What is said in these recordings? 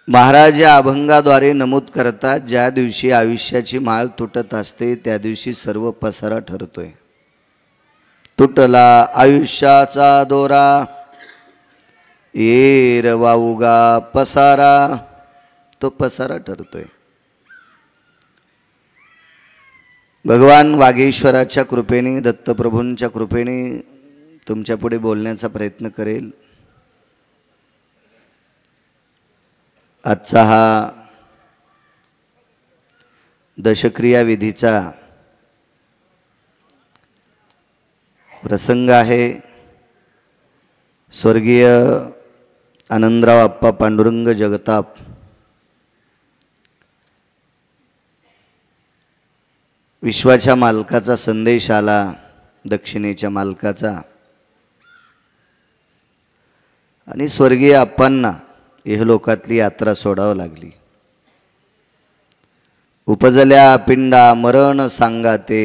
महाराज या अभंगाद्वारे नमूद करतात, ज्या दिवशी आयुष्याची माळ तुटत असते त्या दिवशी सर्व पसारा ठरतोय. तुटला आयुष्याचा दोरा, येर वाऊगा पसारा, तो पसारा ठरतोय. भगवान वागेश्वराच्या कृपेने, दत्तप्रभूंच्या कृपेने तुमच्या पुढे बोलण्याचा प्रयत्न करेल. आजचा हा दशक्रिया विधीचा प्रसंग आहे. स्वर्गीय आनंदराव अप्पा पांडुरंग जगताप विश्वाच्या मालकाचा संदेश आला, दक्षिणेच्या मालकाचा, आणि स्वर्गीय अप्पांना इहलोकातली यात्रा सोडावं लागली. उपजल्या पिंडा मरण सांगाते,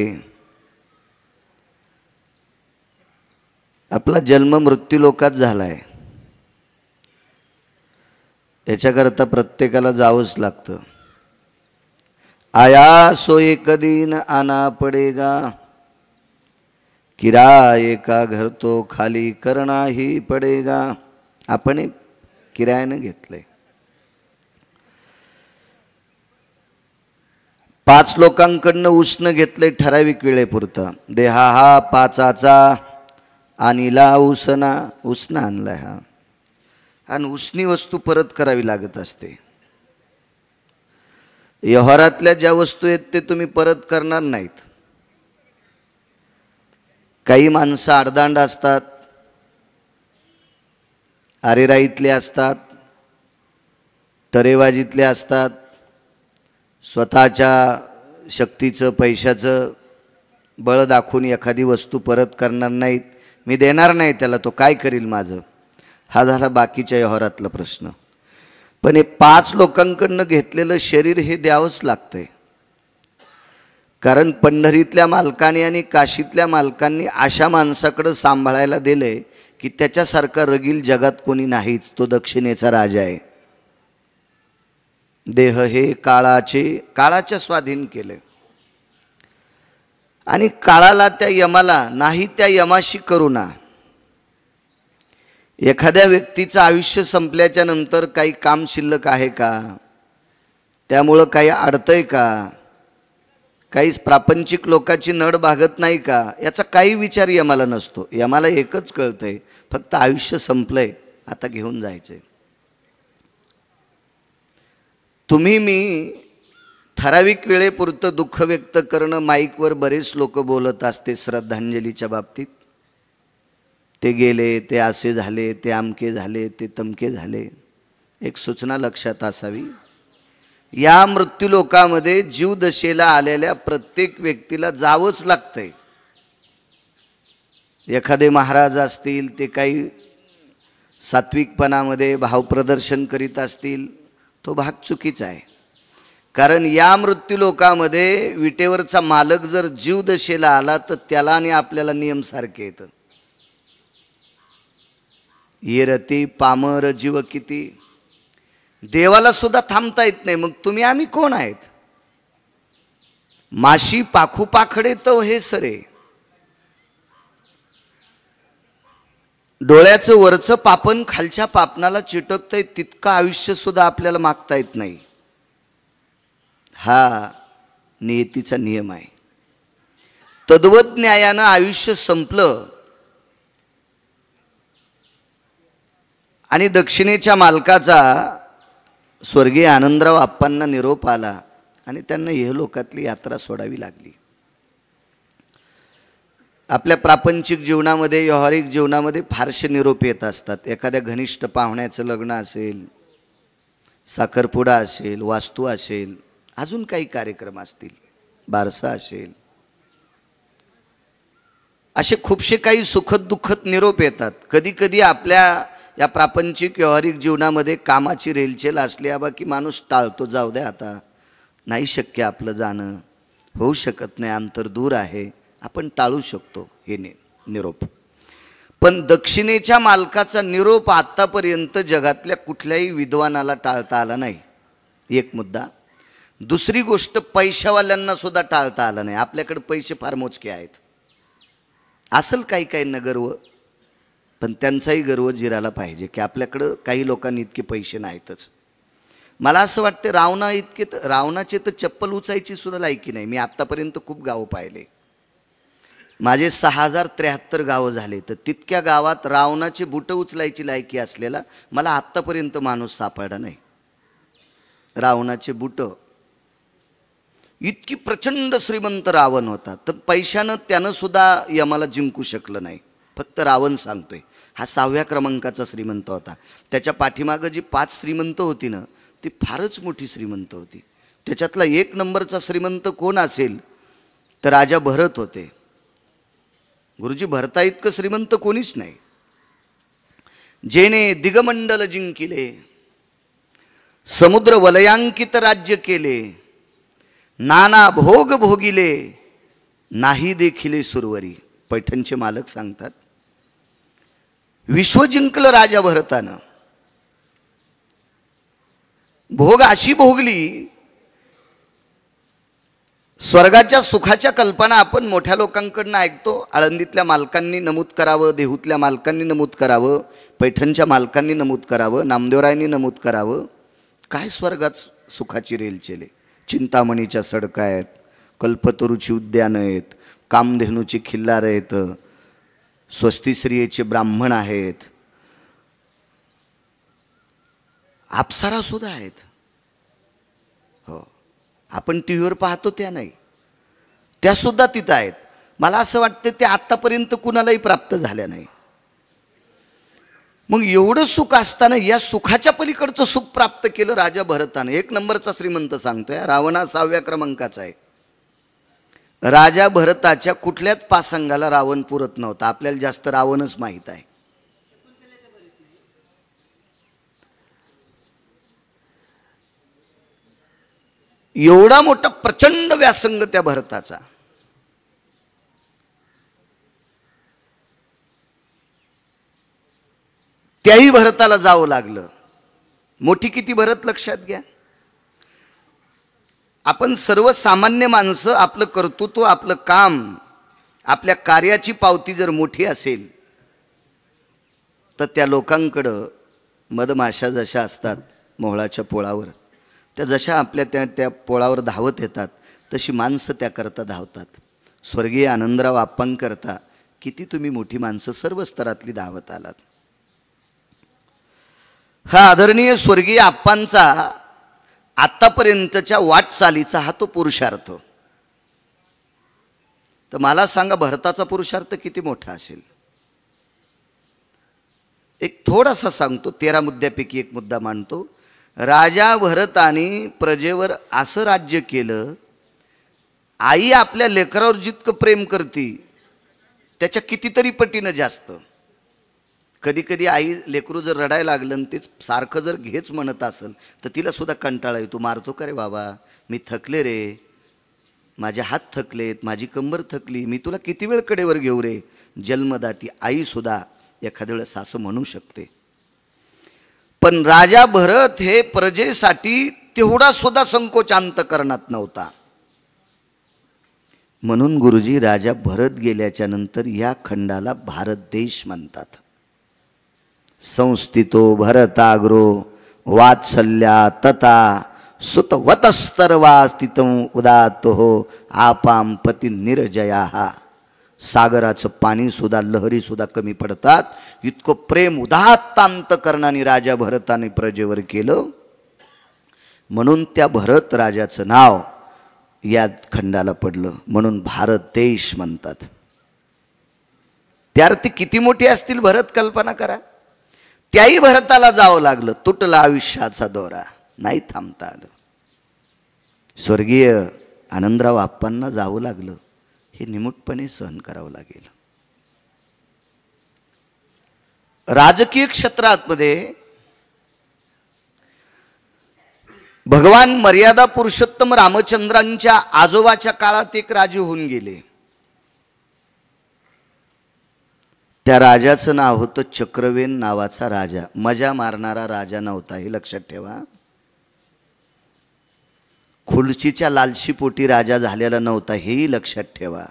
आपला जन्म मृत्यू लोकात झालाय. याच्याकरता प्रत्येकाला जावंच लागतं. आया सो एक दिन आना पडेगा, किराये का घर तो खाली करना ही पडेगा. आपण किरायानं घेतलंय. 5 लोकांकडनं उसनं घेतलंय ठराविक वेळेपुरतं. देहा हा पाचाचा आणिला उसना, उसनं आणलाय हा. आणि उसनी वस्तू परत करावी लागत असते. व्यवहारातल्या ज्या वस्तू आहेत ते तुम्ही परत करणार नाहीत. काही माणसं आडदांड असतात, आरेराईतले असतात, तरेबाजीतले असतात, स्वतःच्या शक्तीचं पैशाचं बळ दाखवून एखादी वस्तू परत करणार नाहीत. मी देणार नाही त्याला, तो काय करील माझं. हा झाला बाकीच्या व्यवहारातला प्रश्न. पण हे 5 लोकांकडनं घेतलेलं शरीर हे द्यावंच लागतंय. कारण पंढरीतल्या मालकाने आणि काशीतल्या मालकांनी अशा माणसाकडं सांभाळायला दिले की त्याच्यासारखा रगील जगात कोणी नाहीच. तो दक्षिणेचा राजा आहे. देह हे काळाच्या स्वाधीन केले. आणि काळाला, त्या यमाला नाही, त्या यमाशी करुणा. एखाद्या व्यक्तीचं आयुष्य संपल्याच्या नंतर काही काम शिल्लक आहे का, त्यामुळं काही अडतंय का, काही प्रापंचिक लोकांची नड भागत नाही का, याचा काही विचार यमाला नसतो. यमाला एकच कळतंय, फक्त आयुष्य संपलंय, आता घेऊन जायचंय. तुम्ही मी ठराविक वेळेपुरतं दुःख व्यक्त करणं, माईकवर बरेच लोक बोलत असते श्रद्धांजलीच्या बाबतीत. ते गेले, ते असे झाले, ते आमके झाले, ते तमके झाले. एक सूचना लक्षात असावी, या मृत्यूलोकामध्ये जीवदशेला आलेल्या प्रत्येक व्यक्तीला जावंच लागतंय. एखादे महाराज असतील, ते काही सात्विकपणामध्ये भावप्रदर्शन करीत असतील, तो भाग चुकीचा आहे. कारण या मृत्यूलोकामध्ये विटेवरचा मालक जर जीवदशेला आला तर त्याला आणि आपल्याला नियम सारखे येतं. ये रती पामर जीव किती, देवाला सुद्धा थांबता येत नाही. मग तुम्ही आम्ही कोण आहेत. माशी पाखू पाखडे तो हे सरे, डोळ्याचं वरचं पापण खालच्या पापणाला चिटकतंय, तितकं आयुष्य सुद्धा आपल्याला मागता येत नाही. हा नियतीचा नियम आहे. तद्वत न्यायानं आयुष्य संपलं आणि दक्षिणेच्या मालकाचा स्वर्गीय आनंदराव अप्पांना निरोप आला आणि त्यांना इहलोकातली यात्रा सोडावी लागली. आपल्या प्रापंचिक जीवनामध्ये, व्यावहारिक जीवनामध्ये फारसे निरोप येत असतात. एखाद्या घनिष्ठ पाहुण्याचं लग्न असेल, साखरपुडा असेल, वास्तू असेल, अजून काही कार्यक्रम असतील, बारसा असेल, असे खूपसे काही सुखद दुःखद निरोप येतात. कधी कधी आपल्या या प्रापंचिक व्यावहारिक जीवनामध्ये कामाची रेलचेल असली आबा की माणूस टाळतो, जाऊ द्या आता नाही शक्य आपलं जाणं, होऊ शकत नाही, अंतर दूर आहे, आपण टाळू शकतो हे निरोप. पण दक्षिणेच्या मालकाचा निरोप आतापर्यंत जगातल्या कुठल्याही विद्वानाला टाळता आला नाही, एक मुद्दा. दुसरी गोष्ट, पैशावाल्यांना सुद्धा टाळता आलं नाही. आपल्याकडे पैसे फार मोजके आहेत, असेल काही काहींना गर्व, पण त्यांचाही गर्व जिरायला पाहिजे की आपल्याकडं काही लोकांनी इतके पैसे नाहीतच. मला असं वाटतं रावणाचे तर चप्पल उचायची सुद्धा लायकी नाही. मी आत्तापर्यंत खूप गावं पाहिले, माझे 6073 गावं झाले, तर तितक्या गावात रावणाचे बुटं उचलायची लायकी असलेला मला आत्तापर्यंत माणूस सापडला नाही. रावणाचे बुटं, इतकी प्रचंड श्रीमंत रावण होता, तर पैशानं त्यानं सुद्धा यमाला जिंकू शकलं नाही. फक्त रावण सांगतोय हा 6व्या क्रमांकाचा श्रीमंत होता. त्याच्या पाठीमागं जी 5 श्रीमंत होती ना, ती फारच मोठी श्रीमंत होती. त्याच्यातला 1 नंबरचा श्रीमंत कोण असेल तर राजा भरत होते. गुरुजी, भरता इतकं श्रीमंत कोणीच नाही. जेने दिगमंडल जिंकिले, समुद्र वलयांकित राज्य केले, नाना भोग भोगिले, नाही देखिले सुरवरी. पैठणचे मालक सांगतात, विश्व जिंकलं राजा भरतानं. भोग अशी भोगली, स्वर्गाच्या सुखाच्या कल्पना आपण मोठ्या लोकांकडून ऐकतो. आळंदीतल्या मालकांनी नमूद करावं, देहूतल्या मालकांनी नमूद करावं, पैठणच्या मालकांनी नमूद करावं, नामदेवरायांनी नमूद करावं. काय स्वर्गात सुखाची रेलचेले. चिंतामणीच्या सडका आहेत, कल्पतरूची उद्यानं आहेत, कामधेनूची खिल्लार आहेत, स्वस्तिश्रियेचे ब्राह्मण आहेत, अप्सरा सुद्धा आहेत. हो, आपण टी व्हीवर पाहतो त्या नाही, त्या सुद्धा तिथं आहेत. मला असं वाटतं ते आत्तापर्यंत कुणालाही प्राप्त झाल्या नाही. मग एवढं सुख असताना या सुखाच्या पलीकडचं सुख प्राप्त केलं राजा भरतानं. 1 नंबरचा श्रीमंत सांगतोय, रावण 6व्या क्रमांकाचा आहे. राजा भरताच्या कुठल्याच पासंगाला रावण पुरत नव्हता. आपल्याला जास्त रावणच माहीत आहे. एवढा मोठा प्रचंड व्यासंग त्या भरताचा. त्याही भरताला जावं लागलं. मोठी किती भरत लक्षात घ्या. आपण सर्वसामान्य माणसं आपलं कर्तृत्व, आपलं काम, आपल्या कार्याची पावती जर मोठी असेल तर त्या लोकांकडं मधमाशा जशा असतात मोहळाच्या पोळावर, त्या जशा आपल्या त्या पोळावर धावत येतात तशी माणसं त्याकरता धावतात. स्वर्गीय आनंदराव आप्पांकरता किती तुम्ही मोठी माणसं सर्व स्तरातली धावत आलात. हा आदरणीय स्वर्गीय आप्पांचा आतापर्यंतच्या वाटचालीचा हा तो पुरुषार्थ. तर मला सांगा, भरताचा पुरुषार्थ किती मोठा असेल. एक थोडासा सांगतो, 13 मुद्द्यापैकी एक मुद्दा मांडतो. राजा भरताने प्रजेवर असं राज्य केलं, आई आपल्या लेकरावर जितकं प्रेम करती त्याच्या कितीतरी पटीनं जास्त. कधी कधी आई लेकरू जर रडायला लागलं आणि तेच सारखं जर घेच म्हणत असेल तर तिला सुद्धा कंटाळा येतो. मारतो का रे बाबा, मी थकले रे, माझे हात थकलेत, माझी कंबर थकली, मी तुला किती वेळ कडेवर घेऊ रे. जन्मदाती आई सुद्धा एखाद्या वेळेस असं म्हणू शकते. पण राजा भरत हे प्रजेसाठी तेवढा सुद्धा संकोच अंतकरणात नव्हता. म्हणून गुरुजी, राजा भरत गेल्याच्या नंतर या खंडाला भारत देश म्हणतात. संस्थितो भरताग्रो वात्सल्या तथा सुतवतस्तर्वा स्थितं उदातो आपाम पती निर्जया. सागराचं पाणी सुद्धा, लहरी सुद्धा कमी पडतात, इतकं प्रेम उदात्तांत करणाने राजा भरताने प्रजेवर केलं. म्हणून त्या भरत राजाचं नाव या खंडाला पडलं, म्हणून भारत देश म्हणतात. त्यार्थी किती मोठी असतील भरत, कल्पना करा. त्याही भरताला जावं लागलं. तुटला आयुष्याचा दोरा, नाही थांबता आलं. स्वर्गीय आनंदराव आप्पांना जावं लागलं, हे निमूटपणे सहन करावं लागेल. राजकीय क्षेत्रामध्ये भगवान मर्यादा पुरुषोत्तम रामचंद्रांच्या आजोबाच्या काळात एक राजे होऊन गेले. त्या राजाचं नाव होतं चक्रवेन नावाचा राजा. मजा मारणारा राजा नव्हता, हे लक्षात ठेवा. खुर्चीच्या लालशीपोटी राजा झालेला नव्हता, हेही लक्षात ठेवा.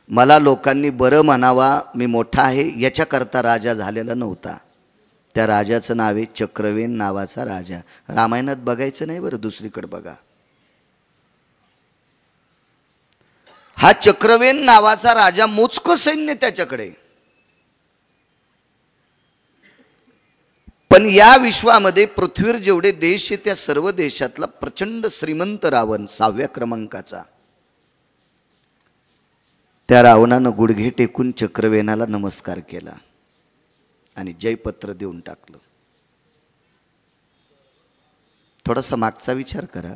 मला लोकांनी बरं म्हणावा, मी मोठा आहे, याच्याकरता राजा झालेला नव्हता. त्या राजाचं नाव आहे चक्रवेन नावाचा राजा. रामायणात बघायचं नाही बरं, दुसरीकडे बघा. हा चक्रवेन नावाचा राजा, मोजकं सैन्य त्याच्याकडे, पण या विश्वामध्ये पृथ्वीवर जेवढे देश आहे त्या सर्व देशातला प्रचंड श्रीमंत रावण, 6व्या क्रमांकाचा, त्या रावणानं गुडघे टेकून चक्रवेनाला नमस्कार केला आणि जयपत्र देऊन टाकलं. थोडासा मागचा विचार करा.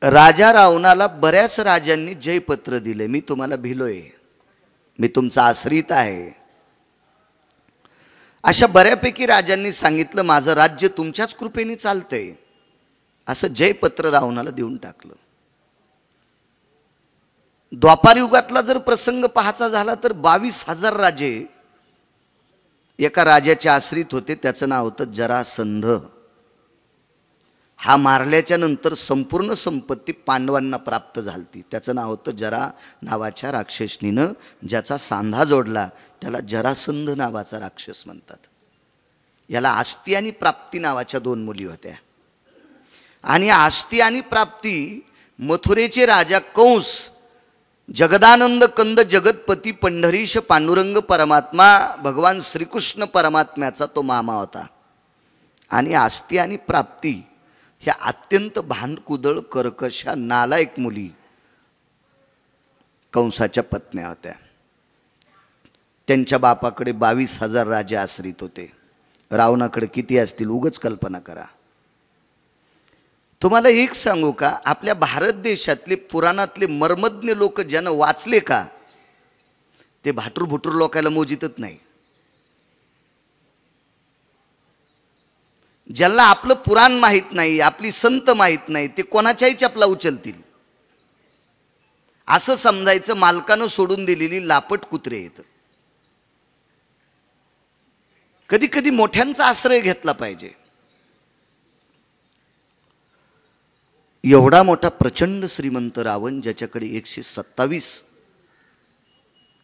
राजा रावणाला बऱ्याच राजांनी जयपत्र दिले, मी तुम्हाला भिलोय, मी तुमचा आश्रित आहे. अशा बऱ्यापैकी राजांनी सांगितलं माझं राज्य तुमच्याच कृपेने चालतंय, असं जयपत्र रावणाला देऊन टाकलं. द्वापार युगातला जर प्रसंग पाहायचा झाला तर 22,000 राजे एका राजाचे आश्रित होते, त्याचं नाव होतं जरासंध. हा मारल्याच्या नंतर संपूर्ण संपत्ती पांडवांना प्राप्त झाली. त्याचं नाव होतं जरा नावाच्या राक्षसनीनं ज्याचा सांधा जोडला त्याला जरासंध नावाचा राक्षस म्हणतात. याला आस्ती आणि प्राप्ती नावाच्या 2 मुली होत्या. आणि आस्ती आणि प्राप्ती मथुरेचे राजा कंस, जगदानंद कंद जगतपती पंढरीश पांडुरंग परमात्मा भगवान श्रीकृष्ण परमात्म्याचा तो मामा होता. आणि आस्ती आणि प्राप्ती ह्या अत्यंत भांडकुदळ कर्कशा नालायक मुली कंसाच्या पत्न्या होत्या. त्यांच्या बापाकडे 22,000 राजे आश्रित होते. रावणाकडे किती असतील उगच कल्पना करा. तुम्हाला एक सांगू का, आपल्या भारत देशातले पुराणातले मर्मज्ञ लोक ज्यानं वाचले का, ते भाटूर भुटूर लोकायला मोजितच नाही. ज्याला आपलं पुराण माहीत नाही, आपली संत माहीत नाही, ते कोणाच्याही चपला उचलतील. असं समजायचं मालकानं सोडून दिलेली लापट कुत्रे आहेत. कधी कधी मोठ्यांचा आश्रय घेतला पाहिजे. एवढा मोठा प्रचंड श्रीमंत रावण, ज्याच्याकडे 127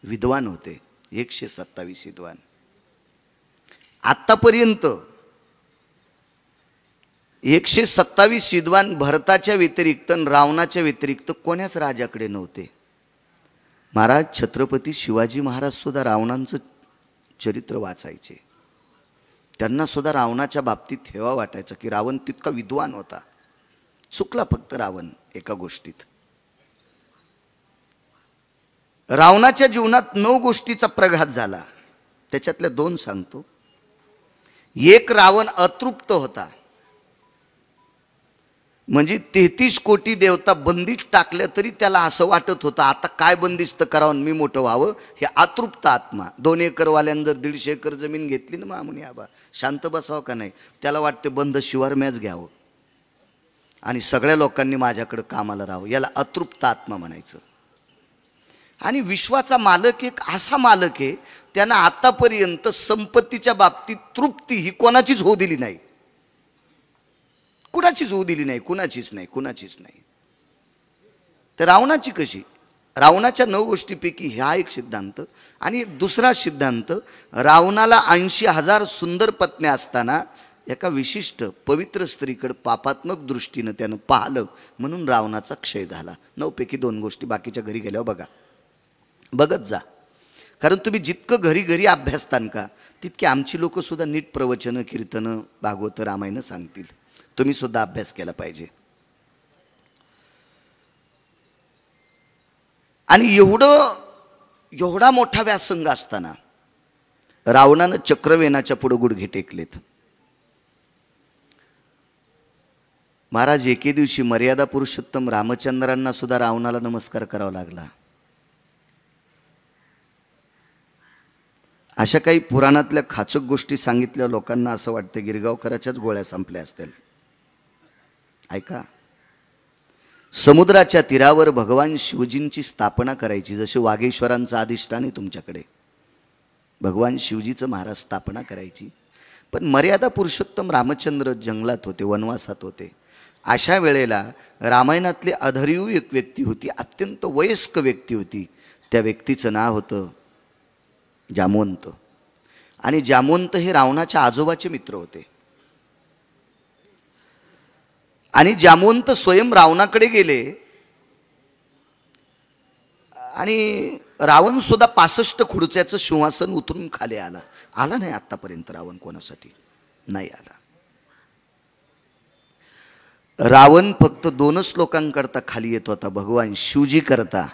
विद्वान होते, 127 विद्वान. आतापर्यंत 127 विद्वान भरताच्या व्यतिरिक्त रावणाच्या व्यतिरिक्त कोण्याच राजाकडे नव्हते. महाराज छत्रपती शिवाजी महाराज सुद्धा रावणांचं चरित्र वाचायचे. त्यांना सुद्धा रावणाच्या बाबतीत हेवा वाटायचं की रावण तितका विद्वान होता. चुकला फक्त रावण एका गोष्टीत. रावणाच्या जीवनात 9 गोष्टीचा प्रघात झाला, त्याच्यातल्या 2 सांगतो. एक, रावण अतृप्त होता. म्हणजे 33 कोटी देवता बंदिस्त टाकल्या तरी त्याला असं वाटत होतं आता काय बंदिस्त करावं मी मोठं व्हावं. हे अतृप्त आत्मा. 2 एकरवाल्यानं जर 150 एकर जमीन घेतली ना मामुनी आबा, शांत बसावं का नाही, त्याला वाटते बंद शिवार मॅच घ्यावं आणि सगळ्या लोकांनी माझ्याकडे कामाला राहावं. याला अतृप्त आत्मा म्हणायचं. आणि विश्वाचा मालक एक असा मालक आहे, त्यानं आतापर्यंत संपत्तीच्या बाबतीत तृप्ती ही कोणाचीच होऊ दिली नाही. कुणाचीच होऊ दिली नाही, कुणाचीच नाही. तर रावणाची कशी? रावणाच्या 9 गोष्टीपैकी ह्या एक सिद्धांत. आणि एक दुसरा सिद्धांत, रावणाला 80,000 सुंदर पत्न्या असताना एका विशिष्ट पवित्र स्त्रीकडे पापात्मक दृष्टीनं त्यानं पाहिलं, म्हणून रावणाचा क्षय झाला. 9 पैकी 2 गोष्टी. बाकीच्या घरी गेल्यावर बघा, बघत जा. कारण तुम्ही जितकं घरी घरी अभ्यासतान का, तितके आमची लोक सुद्धा नीट प्रवचनं, कीर्तनं, भागवत, रामायण सांगतील. तुम्ही सुद्धा अभ्यास केला पाहिजे. आणि एवढा मोठा व्यासंग असताना रावणानं चक्रवेनाच्या पुढे गुडघे टेकलेत. महाराज एके दिवशी मर्यादा पुरुषोत्तम रामचंद्रांना सुद्धा रावणाला नमस्कार करावा लागला. अशा काही पुराणातल्या खाचक गोष्टी सांगितल्या लोकांना असं वाटतं गिरगावकराच्याच गोळ्या संपल्या असतील. ऐका, समुद्राच्या तीरावर भगवान शिवजींची स्थापना करायची, जसे वागेश्वरांचं अधिष्ठान आहे तुमच्याकडे, भगवान शिवजीचं महाराज स्थापना करायची. पण मर्यादा पुरुषोत्तम रामचंद्र जंगलात होते, वनवासात होते. अशा वेळेला रामायणातली अधर्यू एक व्यक्ती होती, अत्यंत वयस्क व्यक्ती होती. त्या व्यक्तीचं नाव होतं जामवंत. आणि जामवंत हे रावणाच्या आजोबाचे मित्र होते. आणि जामवंत स्वयं रावणाकडे गेले आणि रावण सुद्धा 65 खुर्च्याचं सिंहासन उतरून खाली आला नाही. आतापर्यंत रावण कोणासाठी नाही आला. रावण फक्त 2च लोकांकरता खाली येत होता, भगवान शिवजी करता.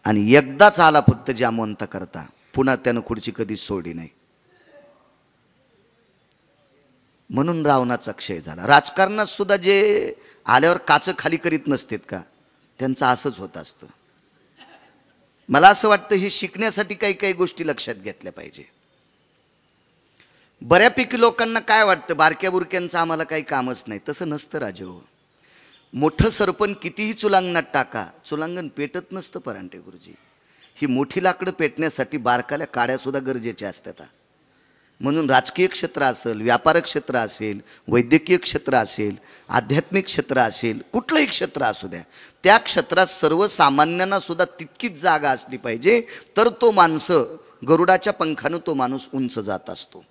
आणि एकदाच आला फक्त जामवंता करता, पुन्हा त्यानं खुर्ची कधीच सोडली नाही. म्हणून रावणाचा क्षय झाला. राजकारणात सुद्धा जे आल्यावर काच खाली करीत नसतेत का, त्यांचं असंच होत असतं. मला असं वाटतं हे शिकण्यासाठी काही काही गोष्टी लक्षात घेतल्या पाहिजे. बऱ्यापैकी लोकांना काय वाटतं, बारक्या बुरक्यांचं आम्हाला काही कामच नाही. तसं नसतं राजे हो. मोठं सरपण कितीही चुलांगणात टाका, चुलांगण पेटत नसतं परांठे गुरुजी. ही मोठी लाकडं पेटण्यासाठी बारकाल्या काड्या सुद्धा गरजेच्या असतात. म्हणून राजकीय क्षेत्र असेल, व्यापार क्षेत्र असेल, वैद्यकीय क्षेत्र असेल, आध्यात्मिक क्षेत्र असेल, कुठलंही क्षेत्र असू द्या, त्या क्षेत्रात सर्वसामान्यांना सुद्धा तितकीच जागा असली पाहिजे, तर तो माणसं गरुडाच्या पंखानं तो माणूस उंच जात असतो.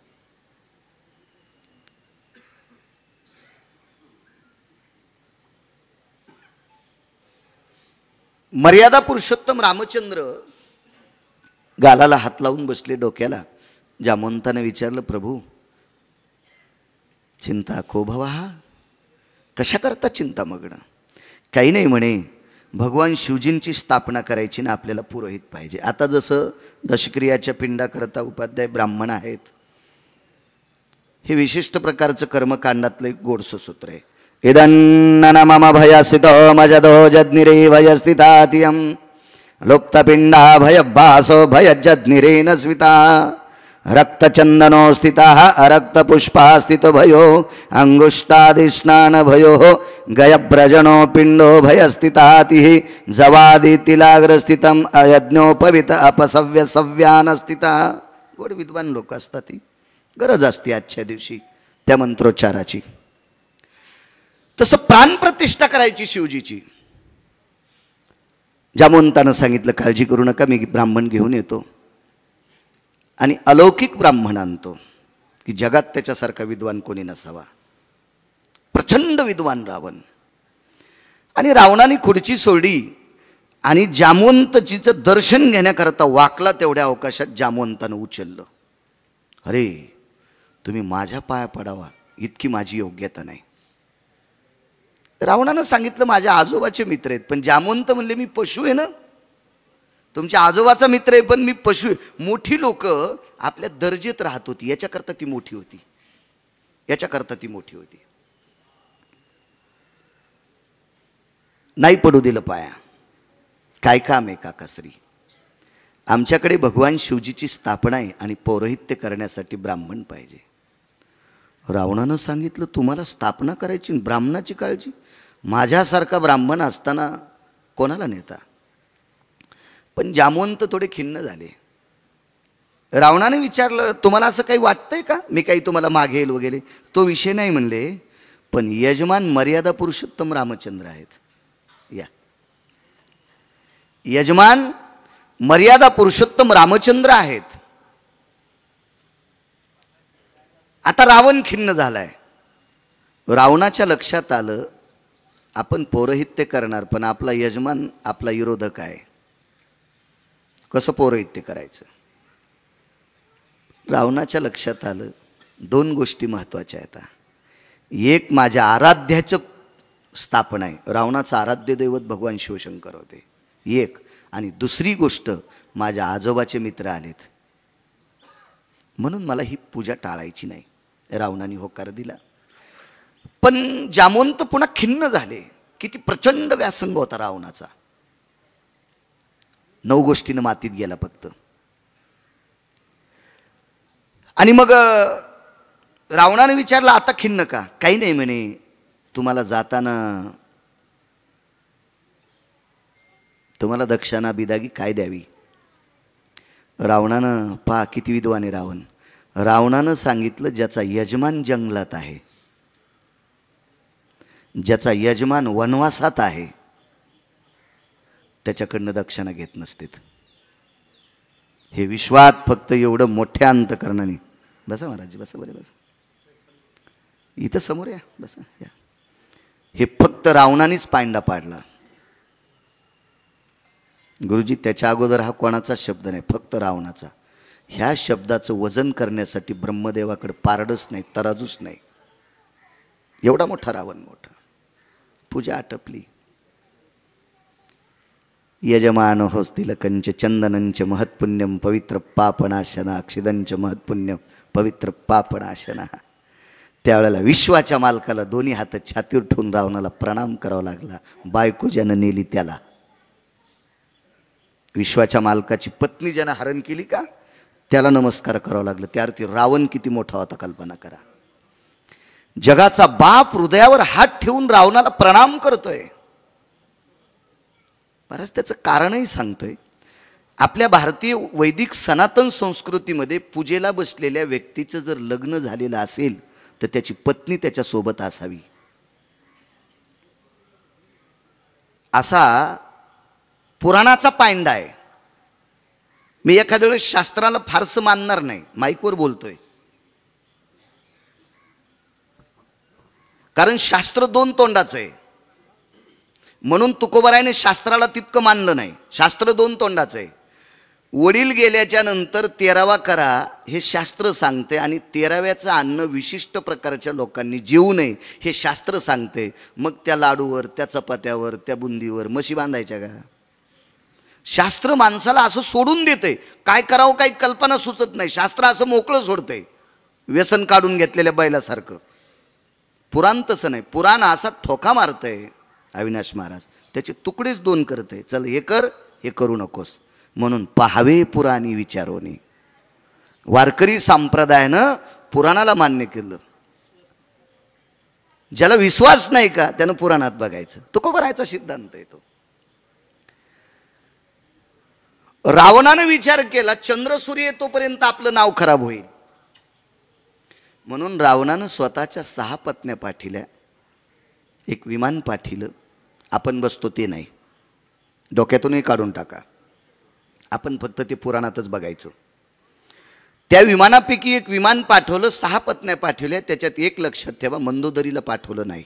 मर्यादा पुरुषोत्तम रामचंद्र गालाला हात लावून बसले, डोक्याला. जामवंताने विचारलं, प्रभू चिंता को भवा, कशा करता चिंता मग्न? काही नाही म्हणे, भगवान शिवजींची स्थापना करायची ना, आपल्याला पुरोहित पाहिजे. आता जसं दशक्रियाच्या पिंडाकरता उपाध्याय ब्राह्मण आहेत, हे विशिष्ट प्रकारचं कर्मकांडातलं एक गोडसं सूत्र आहे. इदन्नन मम भयसितो मजदो जज्ञिरे भयस्थितातियं लुप्तपिंडा भयभासो भयजज्ञिरेन स्विता रक्तचंदनो स्थितः अरक्तपुष्पा स्थितो भयो अंगुष्टादिस्नान भयो गयव्रजनो पिंडो भयस्थितातिः जवादितिलाग्रस्थितम् अयज्ञोपवित अपसव्य सव्यान स्थितः. गोड विद्वान लोक असतात, ती गरज असते आजच्या दिवशी त्या मंत्रोच्चाराची. तसं प्राणप्रतिष्ठा करायची शिवजीची. जामवंतानं सांगितलं, काळजी करू नका, मी ब्राह्मण घेऊन येतो आणि अलौकिक ब्राह्मण आणतो की जगात त्याच्यासारखा विद्वान कोणी नसावा. प्रचंड विद्वान रावण. आणि रावणाने खुर्ची सोडली आणि जामवंतजीचं दर्शन घेण्याकरता वाकला. तेवढ्या अवकाशात जामवंतानं उचललं. अरे, तुम्ही माझ्या पाया पडावा इतकी माझी योग्यता नाही. रावणानं सांगितलं, माझ्या आजोबाचे मित्र आहेत. पण जामवंत म्हणले, मी पशु आहे ना, तुमच्या आजोबाचा मित्र आहे पण मी पशु आहे. मोठी लोक आपल्या दर्जेत राहत होती, याच्याकरता ती मोठी होती, याच्याकरता ती मोठी होती. नाही पडू दिलं पाया. काय काम आहे काकाश्री? आमच्याकडे भगवान शिवजीची स्थापना आहे आणि पौरोहित्य करण्यासाठी ब्राह्मण पाहिजे. रावणानं सांगितलं, तुम्हाला स्थापना करायची, ब्राह्मणाची काळजी? माझ्यासारखा ब्राह्मण असताना कोणाला नेता? पण जामवंत थोडे खिन्न झाले. रावणाने विचारलं, तुम्हाला असं काही वाटतंय का मी काही तुम्हाला मागेल वगैरे? तो विषय नाही म्हणले, पण यजमान मर्यादा पुरुषोत्तम रामचंद्र आहेत. या यजमान मर्यादा पुरुषोत्तम रामचंद्र आहेत. आता रावण खिन्न झालाय. रावणाच्या लक्षात आलं, आपण पौरोहित्य करणार पण आपला यजमान आपला विरोधक आहे, कसं पौरोहित्य करायचं? रावणाच्या लक्षात आलं, 2 गोष्टी महत्त्वाच्या आहेत. एक, माझ्या आराध्याचं स्थापना आहे. रावणाचं आराध्य दैवत भगवान शिवशंकर होते एक. आणि दुसरी गोष्ट, माझ्या आजोबाचे मित्र आलेत, म्हणून मला ही पूजा टाळायची नाही. रावणाने होकार दिला. पण जामवंत पुन्हा खिन्न झाले. किती प्रचंड व्यासंग होता रावणाचा. 9 गोष्टीनं मातीत गेला फक्त. आणि मग रावणाने विचारलं, आता खिन्न का? काही नाही म्हणे, तुम्हाला जाताना तुम्हाला दक्षिणा बिदागी काय द्यावी. रावणानं पहा किती विद्वान आहे रावण. रावणानं सांगितलं ज्याचा यजमान जंगलात आहे, ज्याचा यजमान वनवासात आहे, त्याच्याकडनं दक्षिणा घेत नसतेत. हे विश्वात फक्त एवढं मोठ्या अंतकरणाने. बसा महाराज, बसा बरे, बसा इथं समोर या, बसा या. हे फक्त रावणानेच पांडा पाडला गुरुजी. त्याच्या अगोदर हा कोणाचा शब्द नाही, फक्त रावणाचा. ह्या शब्दाचं वजन करण्यासाठी ब्रह्मदेवाकडे पारडच नाही, तराजूच नाही. एवढा मोठा रावण, मोठा. पूजा आटपली. यजमान होस्तिल कंच चंदनंच महत्पुण्यम पवित्र पापनाशना अक्षिदंच महत्पुण्यम पवित्र पापनाशना. त्यावेळेला विश्वाच्या मालकाला दोन्ही हात छातीवर ठेवून रावणाला प्रणाम करावा लागला. बायको ज्यानं नेली त्याला. विश्वाच्या मालकाची पत्नी ज्यानं हरण केली का त्याला नमस्कार करावा लागला. त्या अर्थी रावण किती मोठा होता कल्पना करा. जगाचा बाप हृदयावर हात ठेवून रावणाला प्रणाम करतोय. महाराज त्याचं कारणही सांगतोय. आपल्या भारतीय वैदिक सनातन संस्कृतीमध्ये पूजेला बसलेल्या व्यक्तीचं जर लग्न झालेलं असेल तर त्याची पत्नी त्याच्यासोबत असावी, असा पुराणाचा पायंडा आहे. मी एखाद्या वेळेस शास्त्राला फारसं मानणार नाही, माईकवर बोलतोय, कारण शास्त्र दोन तोंडाचं आहे. म्हणून तुकोबारायने शास्त्राला तितकं मानलं नाही. शास्त्र दोन तोंडाचं आहे. वडील गेल्याच्या नंतर 13वा करा हे शास्त्र सांगते, आणि 13व्याचं अन्न विशिष्ट प्रकारच्या लोकांनी जेवू नये हे शास्त्र सांगते. मग त्या लाडूवर, त्या चपात्यावर, त्या बुंदीवर म्हशी बांधायच्या का? शास्त्र माणसाला असं सोडून देते, काय करावं काही कल्पना सुचत नाही. शास्त्र असं मोकळं सोडते, व्यसन काढून घेतलेल्या बैलासारखं. पुराण तसं नाही. पुराण असा ठोका मारतंय अविनाश महाराज, त्याचे तुकडेच दोन करते. चल हे कर, हे करू नकोस. म्हणून पहावे पुराणी विचारोनी. वारकरी संप्रदायानं पुराणाला मान्य केलं. ज्याला विश्वास नाही का त्यानं पुराणात बघायचं. तुकोबारायचा सिद्धांत आहे तो. रावणानं विचार केला चंद्र सूर्य तोपर्यंत आपलं नाव खराब होईल, म्हणून रावणानं स्वतःच्या 6 पत्न्या पाठिल्या, एक विमान पाठिलं. आपण बसतो ते नाही, डोक्यातूनही काढून टाका. आपण फक्त ते पुराणातच बघायचं. त्या विमानापैकी एक विमान पाठवलं, 6 पत्न्या पाठवल्या. त्याच्यात एक लक्षात ठेवा, मंदोदरीला पाठवलं नाही.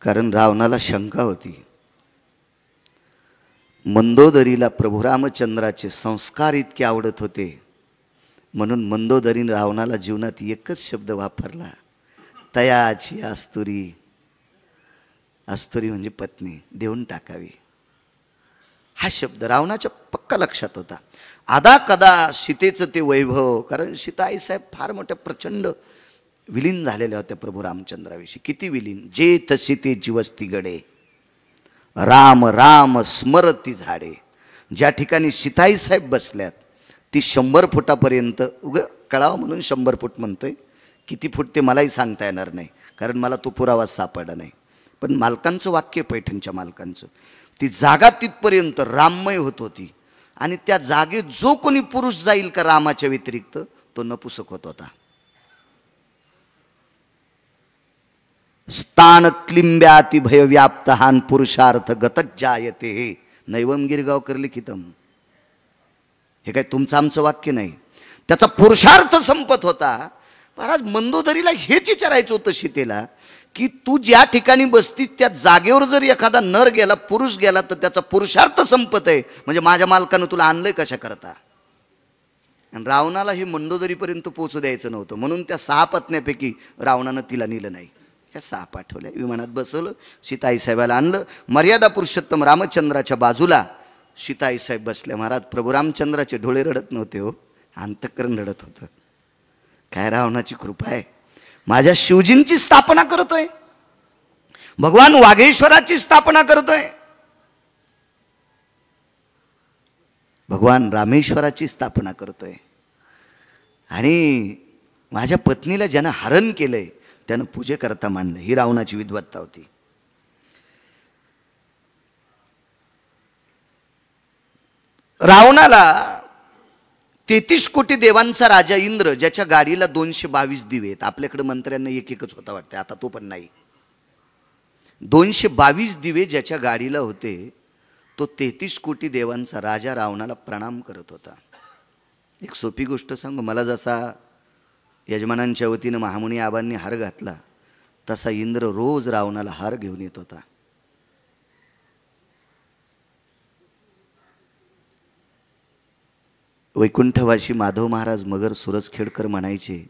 कारण रावणाला शंका होती, मंदोदरीला प्रभू रामचंद्राचे संस्कार इतके आवडत होते, म्हणून मंदोदरीने रावणाला जीवनात एकच शब्द वापरला, तयाची आस्तुरी. आस्तुरी म्हणजे पत्नी, देऊन टाकावी. हा शब्द रावणाच्या पक्का लक्षात होता. आदा कदा सीतेचं ते वैभव, कारण सीता आईसाहेब फार मोठ्या प्रचंड विलीन झालेल्या होत्या प्रभू रामचंद्राविषयी. किती विलीन. जेत सीते जीवस्ती गडे, राम राम स्मरती झाडे. ज्या ठिकाणी सीताई साहेब बसल्यात ती 100 फुटापर्यंत, कळावं म्हणून 100 फूट म्हणतोय. किती फूट ते मलाही सांगता येणार नाही, कारण मला तो पुरावा सापडला नाही. पण मालकांचं वाक्य, पैठणच्या मालकांचं, ती जागा तिथपर्यंत राममय होत होती. आणि त्या जागेत जो कोणी पुरुष जाईल का रामाच्या व्यतिरिक्त तो नपुसक होत होता. स्थान क्लिंब्याति भय व्याप्त हान पुरुषार्थ गतच जायते नैवम गिरगावकर लिखितम. हे काय तुमचं आमचं वाक्य नाही, त्याचा पुरुषार्थ संपत होता. महाराज मंदोदरीला हेच विचारायचं होतं सीतेला, की तू ज्या ठिकाणी बसतीस त्या जागेवर जर एखादा नर गेला, पुरुष गेला, तर त्याचा पुरुषार्थ संपत आहे. म्हणजे माझ्या मालकानं तुला आणलंय कशा करता. आणि रावणाला हे मंदोदरीपर्यंत पोहोचू द्यायचं नव्हतं, म्हणून त्या 6 पत्न्यापैकी रावणानं तिला नेलं नाही. ह्या 6 पाठवल्या, विमानात बसवलं, सीताईसाहेबाला आणलं. मर्यादा पुरुषोत्तम रामचंद्राच्या बाजूला सीताईसाहेब बसल्या. महाराज प्रभू रामचंद्राचे डोळे रडत नव्हते हो, अंतःकरण रडत होतं. काय रावणाची कृपा आहे. माझ्या शिवजींची स्थापना करतोय, भगवान वाघेश्वराची स्थापना करतोय, भगवान रामेश्वराची स्थापना करतोय. आणि माझ्या पत्नीला ज्यानं हरण केलंय त्यानं पूजेकरता मांडलं. ही रावणाची विद्वत्ता होती. रावणाला 33 कोटी देवांचा राजा इंद्र, ज्याच्या गाडीला 222 दिवे आहेत. आपल्याकडे मंत्र्यांना एक एकच होता वाटतं, आता तो पण नाही. 222 दिवे ज्याच्या गाडीला होते, तो 33 कोटी देवांचा राजा रावणाला प्रणाम करत होता. एक सोपी गोष्ट सांगू, मला जसा यजमानांच्या वतीनं महामुनी आबांनी हार घातला, तसा इंद्र रोज रावणाला हार घेऊन येत होता. वैकुंठवासी माधव महाराज मगर सुरजखेडकर म्हणायचे,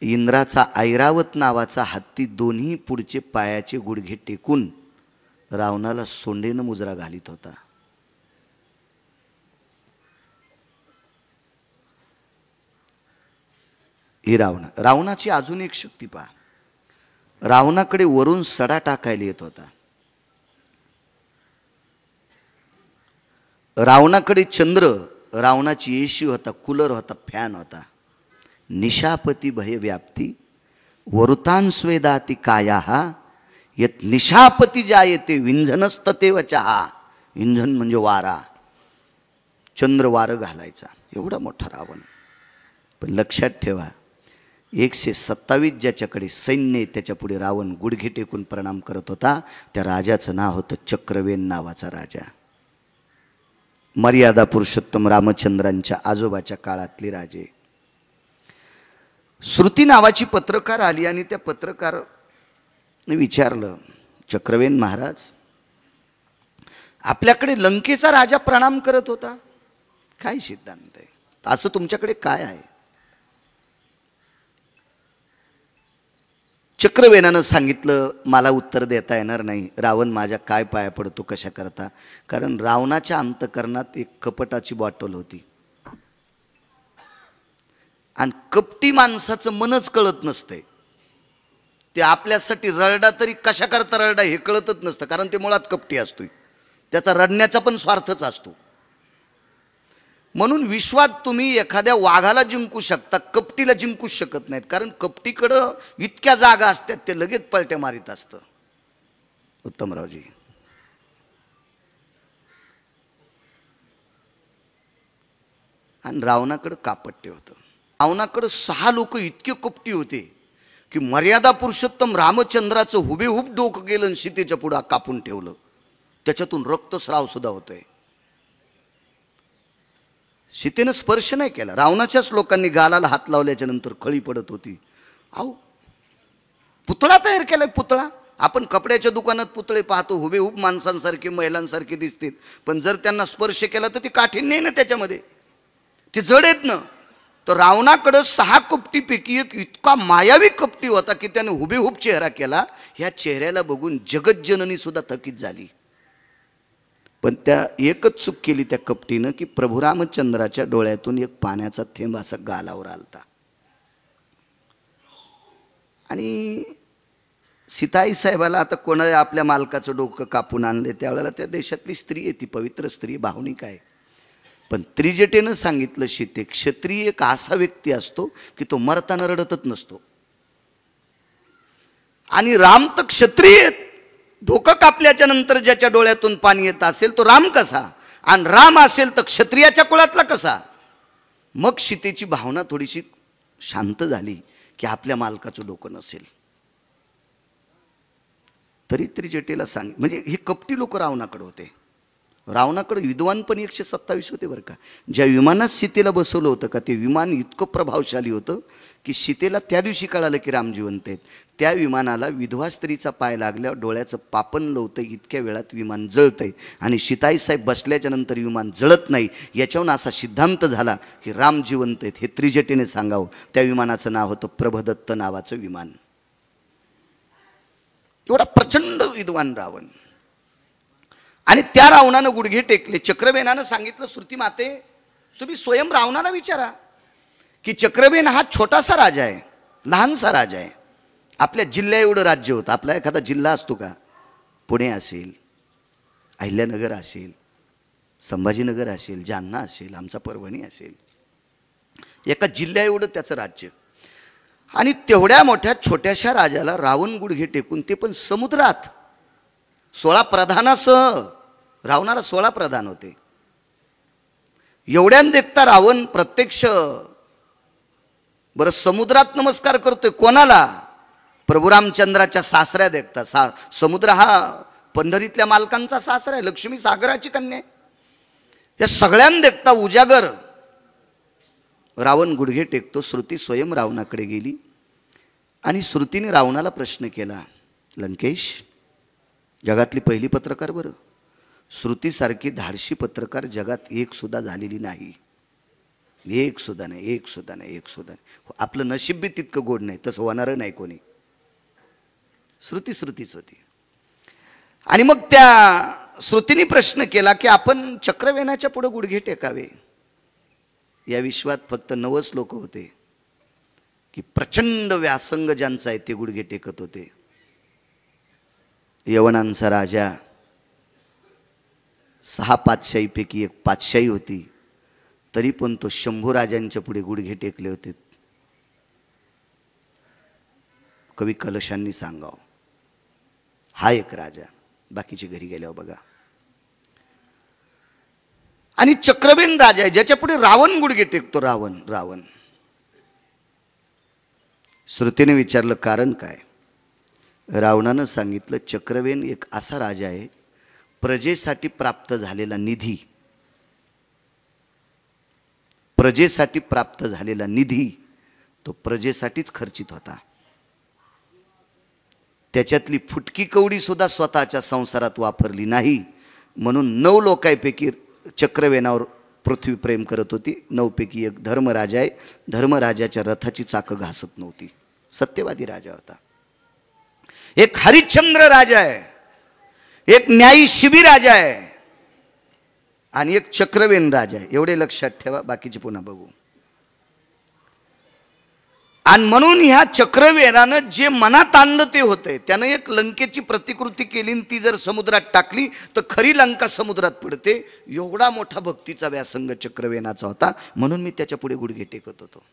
इंद्राचा ऐरावत नावाचा हत्ती दोन्ही पुढचे पायाचे गुडघे टेकून रावणाला सोंडेनं मुजरा घालीत होता. ही रावणाची अजून एक शक्ती पहा. रावणाकडे वरून सडा टाकायला येत होता. रावणाकडे चंद्र, रावणाची एशी होता, कूलर होता, फॅन होता. निशापती भय व्याप्ती वरुतान स्वेदाती कायाः यत निशापती जायते विंझनस्ततेव चहा. इंधन म्हणजे वारा, चंद्र वारं घालायचा, एवढा मोठा रावण. पण लक्षात ठेवा, 127 ज्याच्याकडे सैन्य आहे त्याच्या पुढे रावण गुडघे टेकून प्रणाम करत होता. त्या राजाचं नाव होतं चक्रवेन नावाचा राजा. मर्यादा पुरुषोत्तम रामचंद्रांच्या आजोबाच्या काळातली राजे. श्रुती नावाची पत्रकार आली आणि त्या पत्रकारने विचारलं, चक्रवेन महाराज, आपल्याकडे लंकेचा राजा प्रणाम करत होता, काय सिद्धांत आहे? असं तुमच्याकडे काय आहे? चक्रवेनानं सांगितलं, मला उत्तर देता येणार नाही. रावण माझ्या काय पाया पडतो कशा करता? कारण रावणाच्या अंतकरणात एक कपटाची बॉटल होती आणि कपटी माणसाचं मनच कळत नसतंय. ते आपल्यासाठी ररडा तरी कशा करता ररडा हे कळतच नसतं, कारण ते मुळात कपटी असतोय. त्याचा रडण्याचा पण स्वार्थच असतो. म्हणून विश्वात तुम्ही एखाद्या वाघाला जिंकू शकता, कपटीला जिंकूच शकत नाहीत. कारण कपटीकडं इतक्या जागा असतात, ते लगेच पलट्या मारित असतं. उत्तमरावजी, आणि रावणाकडं कापट्य होतं. रावणाकडं 6 लोक इतके कपटी होते की मर्यादा पुरुषोत्तम रामचंद्राचं हुबेहूब डोकं गेलं आणि सीतेच्या पुढं कापून ठेवलं. त्याच्यातून रक्तस्राव सुद्धा होतोय. सीतेनं स्पर्श नाही केला. रावणाच्याच लोकांनी गालाला हात लावल्याच्या नंतर खळी पडत होती. अहो, पुतळा तयार केलाय, पुतळा. आपण कपड्याच्या दुकानात पुतळे पाहतो, हुबेहूब माणसांसारखे महिलांसारखे दिसतात, पण जर त्यांना स्पर्श केला तर ते काठीण नाही ना, त्याच्यामध्ये ते जड आहेत ना. तर रावणाकडं 6 कपटीपैकी एक इतका मायावी कपटी होता की त्याने हुबेहूब चेहरा केला. ह्या चेहऱ्याला बघून जगज्जननी सुद्धा थकीत झाली. पण त्या एकच चूक केली त्या कपटीनं की प्रभू रामचंद्राच्या डोळ्यातून एक पाण्याचा थेंब असा गालावर आलता. आणि सीताई साहेबाला आता कोणाला आपल्या मालकाचं डोकं कापून आणले, त्यावेळेला त्या देशातली स्त्री आहे, ती पवित्र स्त्री, भावनिक आहे. पण त्रिजटेनं सांगितलं, सीते, क्षत्रिय एक असा व्यक्ती असतो की तो मरताना रडतच नसतो. आणि राम तर क्षत्रिय, डोकं कापल्याच्या नंतर ज्याच्या डोळ्यातून पाणी येत असेल तो राम कसा, आणि राम असेल तर क्षत्रियाच्या कुळातला कसा? मग सीतेची भावना थोडीशी शांत झाली की आपल्या मालकाचं डोकं नसेल. तरी त्रिजटेला सांग, म्हणजे हे कपटी लोक रावणाकडे होते. रावणाकडे विद्वान पण 127 होते बरं का. ज्या विमानात सीतेला बसवलं होतं का, ते विमान इतकं प्रभावशाली होतं की सीतेला त्या दिवशी कळालं की राम जिवंत आहेत. त्या विमानाला विधवा स्त्रीचा पाय लागल्यावर डोळ्याचं पापण लवतं, इतक्या वेळात विमान जळतंय. आणि सीताई साहेब बसल्याच्या नंतर विमान जळत नाही. याच्यावरून असा सिद्धांत झाला की राम जिवंत आहेत. हे त्रिजटेने सांगावं. त्या विमानाचं नाव होतं प्रभदत्त नावाचं विमान. एवढा प्रचंड विद्वान रावण. आणि त्या रावणानं गुडघे टेकले. चक्रवेनानं सांगितलं, श्रुती माते, तुम्ही स्वयं रावणाला विचारा की चक्रवेन हा छोटासा राजा आहे, लहानसा राजा आहे. आपल्या जिल्ह्या एवढं राज्य होतं. आपला एखादा जिल्हा असतो का? पुणे असेल, अहिल्यानगर असेल, संभाजीनगर असेल, जालना असेल, आमचा परभणी असेल, एका जिल्ह्या एवढं त्याचं राज्य. आणि तेवढ्या मोठ्या छोट्याशा राजाला रावण गुडघे टेकून, ते पण समुद्रात, 16 प्रधानासह. रावणाला 16 प्रधान होते. एवढ्यान देखता रावण प्रत्यक्ष बरं समुद्रात नमस्कार करतोय. कोणाला? प्रभू रामचंद्राच्या सासऱ्या देखता. समुद्र हा पंढरीतल्या मालकांचा सासरा आहे, लक्ष्मी सागराची कन्या आहे. या सगळ्यांना देखता उजागर रावण गुडघे टेकतो. श्रुती स्वयं रावणाकडे गेली आणि श्रुतीने रावणाला प्रश्न केला, लंकेश, जगातली पहिली पत्रकार बरं, श्रुतीसारखी धाडशी पत्रकार जगात एक सुद्धा झालेली नाही. एक सुद्धा नाही, एक सुद्धा नाही, एक सुद्धा नाही. आपलं नशीब बी तितकं गोड नाही, तसं होणारं नाही कोणी. श्रुतीच होती. आणि मग त्या श्रुतीने प्रश्न केला की आपण चक्रवेणाच्या पुढे गुडघे टेकावे. या विश्वात फक्त 9च लोक होते की प्रचंड व्यासंग ज्यांचा आहे ते गुडघे टेकत होते. यवनांचा राजा, 6 पातशाहीपैकी एक पातशाही होती, तरी पण तो शंभू राजांच्या पुढे गुडघे टेकले होते. कवी कलशांनी सांगाव, हा एक राजा. बाकीची घरी गेल्यावर बघा. आणि चक्रवेण राजा आहे ज्याच्या पुढे रावण गुडघे टेकतो. रावण. श्रुतीने विचारलं कारण काय? रावणानं सांगितलं, चक्रवेण एक असा राजा आहे, प्रजेसाठी प्राप्त झालेला निधी, प्रजेसाठी प्राप्त झालेला निधी तो प्रजेसाठीच खर्चित होता. त्याच्यातली फुटकी कवडी सुद्धा स्वतःच्या संसारात वापरली नाही. म्हणून 9 लोकांपैकी चक्रवेणावर पृथ्वी प्रेम करत होती. 9 पैकी एक धर्मराजा आहे. धर्मराजाच्या रथाची चाकं घासत नव्हती. सत्यवादी राजा होता. एक हरिश्चंद्र राजा आहे, एक न्यायी शिबी राजा आहे आणि एक चक्रवेण राजा आहे. एवढे लक्षात ठेवा, बाकीचे पुन्हा बघू. आणि म्हणून ह्या चक्रवेणानं जे मनात आणलं ते होतंय. त्यानं एक लंकेची प्रतिकृती केली आणि ती जर समुद्रात टाकली तर खरी लंका समुद्रात पडते. एवढा मोठा भक्तीचा व्यासंग चक्रवेणाचा होता. म्हणून मी त्याच्या पुढे गुडघे टेकत होतो.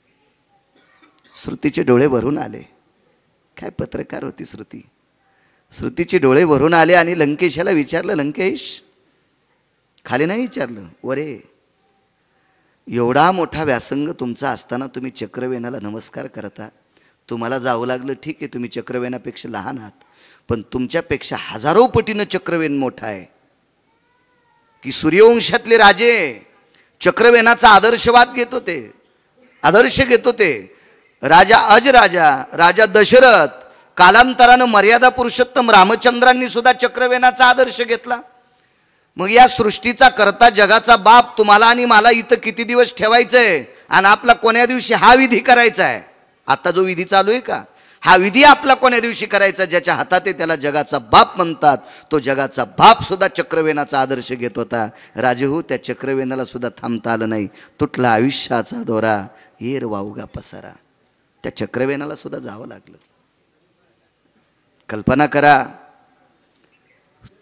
श्रुतीचे डोळे भरून आले. काय पत्रकार होती श्रुती. श्रुतीचे डोळे भरून आले आणि लंकेशाला विचारलं, लंकेश, खाली नाही विचारलं, वरे, एवढा मोठा व्यासंग तुमचा असताना तुम्ही चक्रवेणाला नमस्कार करता. तुम्हाला जावं लागलं, ठीक आहे, तुम्ही चक्रवेणापेक्षा लहान आहात, पण तुमच्यापेक्षा हजारो पटीनं चक्रवेण मोठा आहे. की सूर्यवंशातले राजे चक्रवेणाचा आदर्शवाद घेत होते, आदर्श घेत होते. राजा अजराजा, राजा दशरथ, कालांतरानं मर्यादा पुरुषोत्तम रामचंद्रांनी सुद्धा चक्रवेणाचा आदर्श घेतला. मग या सृष्टीचा करता, जगाचा बाप तुम्हाला आणि मला इथं किती दिवस ठेवायचंय आणि आपला कोण्या दिवशी हा विधी करायचा आहे. आता जो विधी चालू आहे का, हा विधी आपला कोण्या दिवशी करायचा, ज्याच्या हातात आहे त्याला जगाचा बाप म्हणतात. तो जगाचा बाप सुद्धा चक्रवेणाचा आदर्श घेत होता. राजे हो, त्या चक्रवेणाला सुद्धा थांबता आलं नाही. तुटला आयुष्याचा दोरा, येर वावगा पसारा. त्या चक्रवेणाला सुद्धा जावं लागलं. कल्पना करा,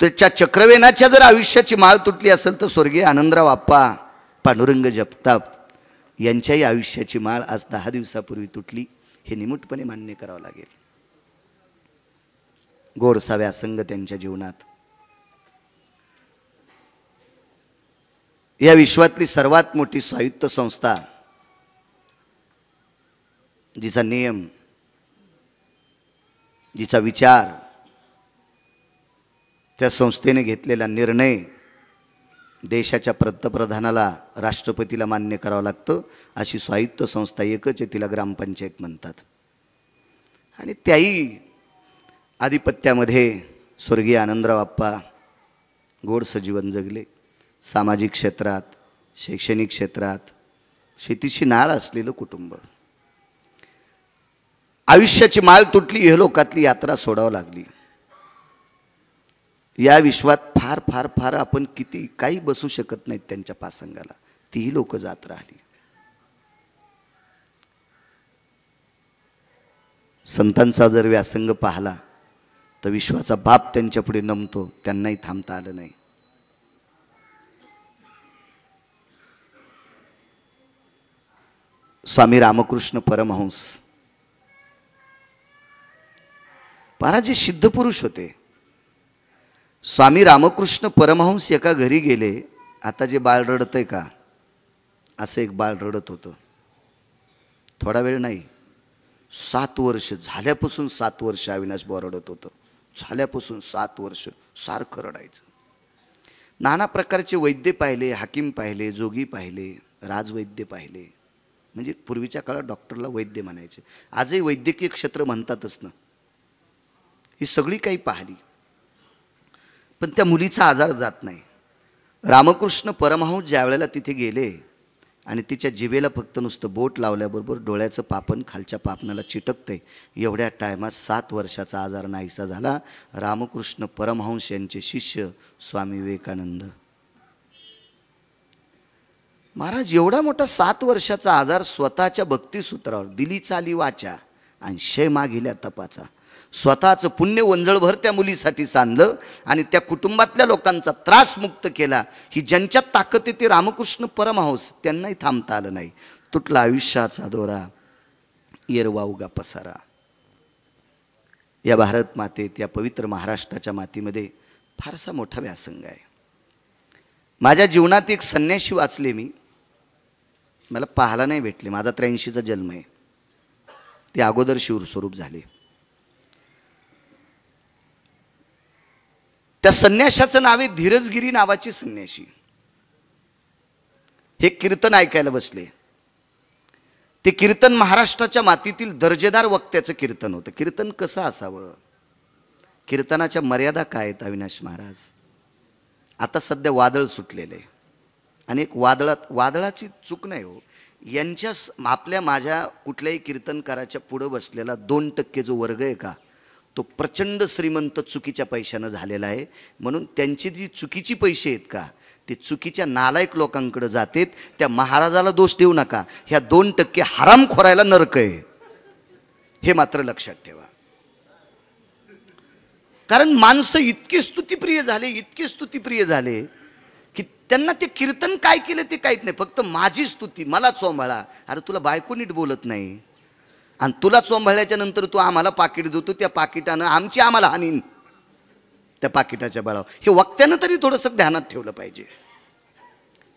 त्याच्या चक्रवेणाच्या जर आयुष्याची माळ तुटली असेल तर स्वर्गीय आनंदराव आप्पा, पांडुरंग जगताप यांच्याही आयुष्याची माळ आज 10 दिवसापूर्वी तुटली. हे निमूटपणे मान्य करावं लागेल. गोडसा व्यासंग त्यांच्या जीवनात. या विश्वातली सर्वात मोठी स्वायत्त संस्था, जिचा नियम, जिचा विचार, त्या संस्थेने घेतलेला निर्णय देशाच्या पंतप्रधानाला, राष्ट्रपतीला मान्य करावं लागतं. अशी स्वायत्त संस्था एकच आहे, तिला ग्रामपंचायत म्हणतात. आणि त्याही आधिपत्यामध्ये स्वर्गीय आनंदराव आप्पा गोडसं जीवन जगले. सामाजिक क्षेत्रात, शैक्षणिक क्षेत्रात, शेतीशी नाळ असलेलं कुटुंब. आयुष्याची माळ तुटली, इहलोकातली यात्रा सोडावं लागली. या विश्वात फार फार फार आपण किती काही बसू शकत नाहीत त्यांच्या पासंगाला, तीही लोक जात राहिली. संतांचा जर व्यासंग पाहला तर विश्वाचा बाप त्यांच्या पुढे नमतो. त्यांनाही थांबता आलं नाही. स्वामी रामकृष्ण परमहंस महाराज सिद्ध पुरुष होते. स्वामी रामकृष्ण परमहंस एका घरी गेले. आता जे बाळ रडतंय का, असं एक बाळ रडत होतं. थोडा वेळ नाही, 7 वर्ष झाल्यापासून 7 वर्ष अविनाश बुवा रडत होतं. झाल्यापासून 7 वर्ष सारखं रडायचं. नाना प्रकारचे वैद्य पाहिले, हाकीम पाहिले, जोगी पाहिले, राजवैद्य पाहिले. म्हणजे पूर्वीच्या काळात डॉक्टरला वैद्य म्हणायचे. आजही वैद्यकीय क्षेत्र म्हणतातच ना. ही सगळी काही पाहिली, पण त्या मुलीचा आजार जात नाही. रामकृष्ण परमहंस ज्या वेळेला तिथे गेले आणि तिच्या जिभेला फक्त नुसतं बोट लावल्याबरोबर डोळ्याचं पापण खालच्या पापणाला चिटकतंय, एवढ्या टायमात 7 वर्षाचा आजार नाहीसा झाला. रामकृष्ण परमहंस यांचे शिष्य स्वामी विवेकानंद महाराज. एवढा मोठा 7 वर्षाचा आजार स्वतःच्या भक्तिसूत्रावर दिली चाली वाचा आणि शय मागिल्या तपाचा, स्वतःचं पुण्य वंजळभर त्या मुलीसाठी सांडलं आणि त्या कुटुंबातल्या लोकांचा त्रास मुक्त केला. ही ज्यांच्यात ताकद आहे ते रामकृष्ण परमहंस, त्यांनाही थांबता आलं नाही. तुटला आयुष्याचा दोरा, येरवा उगा पसारा. या भारत मातेत, या पवित्र महाराष्ट्राच्या मातीमध्ये फारसा मोठा व्यासंग आहे. माझ्या जीवनात एक संन्यासी वाचले मी, मला पाहायला नाही भेटले. माझा 83चा जन्म आहे. ते अगोदर शिवस्वरूप झाले. त्या संन्याशाचं नाव आहे धीरजगिरी नावाची संन्याशी. हे कीर्तन ऐकायला बसले. ते कीर्तन महाराष्ट्राच्या मातीतील दर्जेदार वक्त्याचं कीर्तन होतं. कीर्तन कसं असावं, कीर्तनाच्या मर्यादा काय आहेत अविनाश महाराज. आता सध्या वादळ सुटलेलं आहे आणि एक वादळाची चूक नाही हो. यांच्या आपल्या माझ्या कुठल्याही कीर्तनकाराच्या पुढं बसलेला 2% जो वर्ग आहे का, तो प्रचंड श्रीमंत चुकीच्या पैशानं झालेला आहे. म्हणून त्यांची जी चुकीची पैसे आहेत का, ते चुकीच्या नालायक लोकांकडे जातात. त्या महाराजाला दोष देऊ नका. ह्या 2% हरामखोरायला नरक आहे, हे मात्र लक्षात ठेवा. कारण माणसं इतके स्तुतिप्रिय झाले, इतके स्तुतिप्रिय झाले की त्यांना ते कीर्तन काय केलं ते काहीच नाही. फक्त माझी स्तुती, मला चोंबाळा. अरे तुला बायको नीट बोलत नाही आणि तुला चोंबाळल्याच्या नंतर तू आम्हाला पाकिट देतो, त्या पाकिटानं आम्हाला हानीन त्या पाकिटाच्या बळावर. हे वक्त्यानं तरी थोडंसं ध्यानात ठेवलं पाहिजे.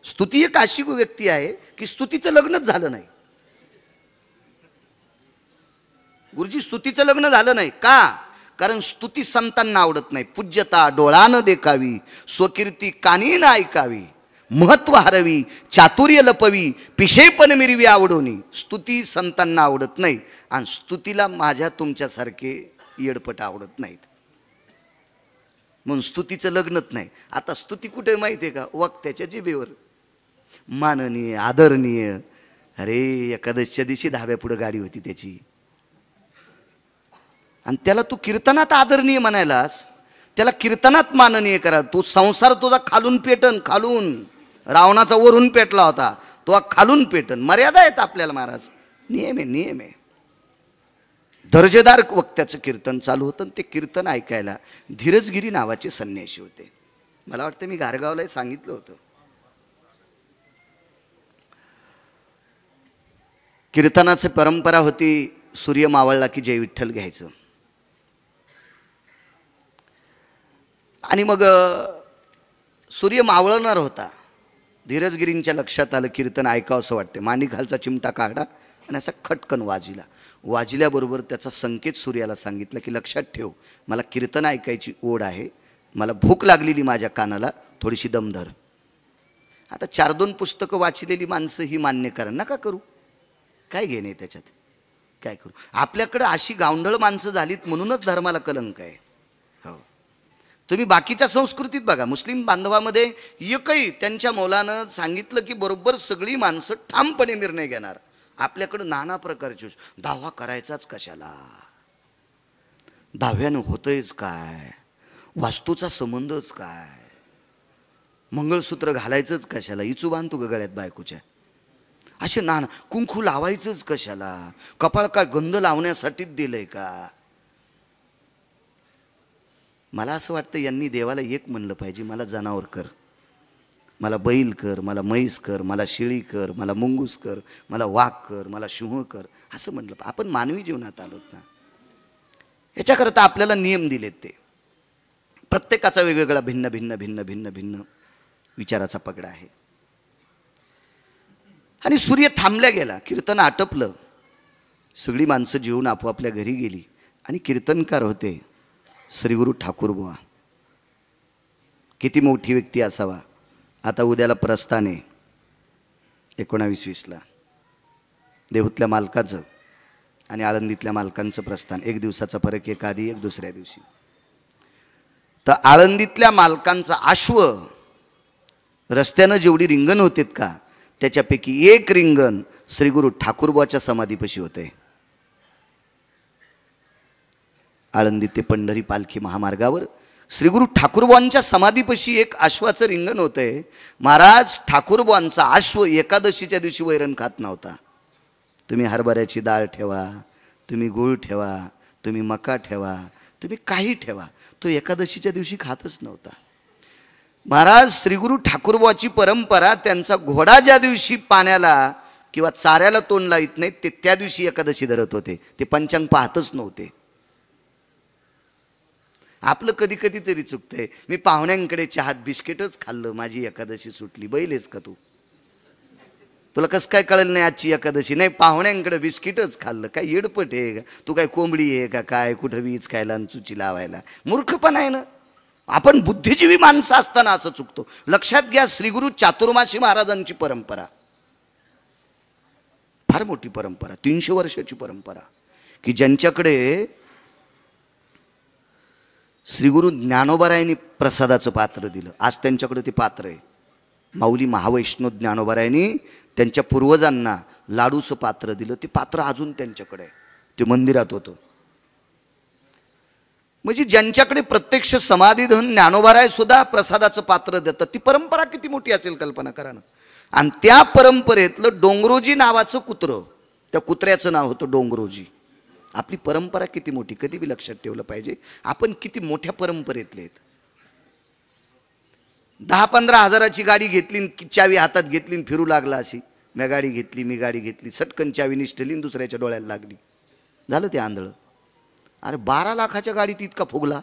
स्तुती एक अशी व्यक्ती आहे की स्तुतीचं लग्नच झालं नाही. गुरुजी स्तुतीचं लग्न झालं नाही का? कारण स्तुती संतांना आवडत नाही. पूज्यता डोळानं देखावी, स्वकीर्ती कानीनं ऐकावी, महत्व हरवी, चातुर्य लपवी, पिशेपण मिरवी आवडोनी. स्तुती संतांना आवडत नाही आणि स्तुतीला माझ्या तुमच्यासारखे येडपट आवडत नाहीत. म्हणून स्तुतीचं लग्नच नाही. आता स्तुती कुठे माहिती आहे का? वक्त्याच्या जिभेवर. माननीय, आदरणीय. अरे एकादशीच्या दिवशी धाब्यापुढे गाडी होती त्याची, आणि त्याला तू कीर्तनात आदरणीय म्हणायलास, त्याला कीर्तनात माननीय करा. तू संसार तुझा खालून पेटन, खालून. रावणाचा वरून पेटला होता, तो खालून पेटन. मर्यादा आहेत आपल्याला महाराज, नियम आहे, नियम आहे. दर्जेदार वक्त्याचं कीर्तन चालू होतं. ते कीर्तन ऐकायला धीरजगिरी नावाचे संन्यासी होते. मला वाटतं मी घारगावलाही सांगितलं होतं. कीर्तनाची परंपरा होती, सूर्य मावळला की जय विठ्ठल घ्यायचं. आणि मग सूर्य मावळणार होता. धीरजगिरींच्या लक्षात आलं कीर्तन ऐकावं असं वाटते. मांडी खालचा चिमटा काढा आणि असा खटकन वाजल्याबरोबर त्याचा संकेत सूर्याला सांगितलं की लक्षात ठेव, मला कीर्तन ऐकायची ओढ आहे, मला भूक लागलेली माझ्या कानाला, थोडीशी दम धर. आता 4-2 पुस्तकं वाचलेली माणसं ही मान्य करा, नका करू. काय घेणे त्याच्यात, काय करू. आपल्याकडं अशी गावंढळ माणसं झालीत म्हणूनच धर्माला कलंक आहे. हो, तुम्ही बाकीच्या संस्कृतीत बघा, मुस्लिम बांधवामध्ये एकही त्यांच्या मौलानं सांगितलं की बरोबर सगळी माणसं ठामपणे निर्णय घेणार. आपल्याकडं नाना प्रकारचे दावा करायचाच कशाला, दाव्यानं होतंयच काय, वास्तूचा संबंधच काय, मंगळसूत्र घालायचंच कशाला, इचू बांधतो ग गळ्यात बायकोच्या, असे नाना, कुंकू लावायचंच कशाला, कपाळ काय गंध लावण्यासाठीच दिलंय का. मला असं वाटतं यांनी देवाला एक म्हणलं पाहिजे, मला जनावर कर, मला बैल कर, मला म्हैस कर, मला शेळी कर, मला मुंगूस कर, मला वाघ कर, मला सिंह कर, असं म्हटलं. आपण मानवी जीवनात आलोत ना, याच्याकरता आपल्याला नियम दिलेत. ते प्रत्येकाचा वेगवेगळा भिन्न भिन्न भिन्न भिन्न भिन्न विचाराचा पगडा आहे. आणि सूर्य थांबल्या गेला, कीर्तन आटपलं, सगळी माणसं जेवून आपोआपल्या घरी गेली. आणि कीर्तनकार होते श्रीगुरु ठाकूरबुवा. किती मोठी व्यक्ती असावा. आता उद्याला प्रस्थान आहे 19-20ला देहूतल्या मालकाचं आणि आळंदीतल्या मालकांचं प्रस्थान. एक दिवसाचा फरक, एक आधी एक दुसऱ्या दिवशी. तर आळंदीतल्या मालकांचा अश्व रस्त्यानं जेवढी रिंगण होतेत का, त्याच्यापैकी एक रिंगण श्रीगुरु ठाकूरबुवाच्या समाधीपाशी होते. आळंदी ते पंढरी पालखी महामार्गावर श्रीगुरु ठाकूरबुवांच्या समाधीपाशी एक अश्वाचं रिंगण होतंय. महाराज ठाकूरबुवांचा अश्व एकादशीच्या दिवशी वैरण खात नव्हता. तुम्ही हरभऱ्याची डाळ ठेवा, तुम्ही गूळ ठेवा, तुम्ही मका ठेवा, तुम्ही काही ठेवा, तो एकादशीच्या दिवशी खातच नव्हता. महाराज श्रीगुरु ठाकूरबुवाची परंपरा, त्यांचा घोडा ज्या दिवशी पाण्याला किंवा चाऱ्याला तोंड लावित नाहीत ते त्या दिवशी एकादशी धरत होते. ते पंचांग पाहतच नव्हते. आपलं कधी कधी तरी चुकतंय. मी पाहुण्यांकडे चहात बिस्किटच खाल्लं, माझी एकादशी सुटली. बैल आहेस का तू? तुला कसं काय कळलं नाही आजची एकादशी? नाही, पाहुण्यांकडे बिस्किटच खाल्लं. काय येडपट आहे का तू? काय कोंबडी आहे का काय? कुठं वीज खायला आणि चुची लावायला? मूर्खपण आहे ना. आपण बुद्धिजीवी माणसं असताना असं चुकतो. लक्षात घ्या, श्रीगुरु चातुर्मासी महाराजांची परंपरा फार मोठी परंपरा, 300 वर्षाची परंपरा, की ज्यांच्याकडे श्रीगुरु ज्ञानोबारायांनी प्रसादाचं पात्र दिलं. आज त्यांच्याकडे ते पात्र आहे. माऊली महावैष्णव ज्ञानोबारायांनी त्यांच्या पूर्वजांना लाडूचं पात्र दिलं. ते पात्र अजून त्यांच्याकडे आहे, ते मंदिरात होतं. म्हणजे ज्यांच्याकडे प्रत्यक्ष समाधीधन ज्ञानोबाराय सुद्धा प्रसादाचं पात्र देतात. ती परंपरा किती मोठी असेल कल्पना करा ना. आणि त्या परंपरेतलं डोंगरोजी नावाचं कुत्रं, त्या कुत्र्याचं नाव होतं डोंगरोजी. आपली परंपरा किती मोठी, कधी बी लक्षात ठेवलं पाहिजे. आपण किती मोठ्या परंपरेतले आहेत. 10-15 हजाराची गाडी घेतली, चावी हातात घेतली, फिरू लागला अशी. मी गाडी घेतली, सटकन चावी निष्ठली, दुसऱ्याच्या डोळ्याला लागली, झालं ते आंधळं. अरे 12 लाखाच्या गाडीत इतका फुगला,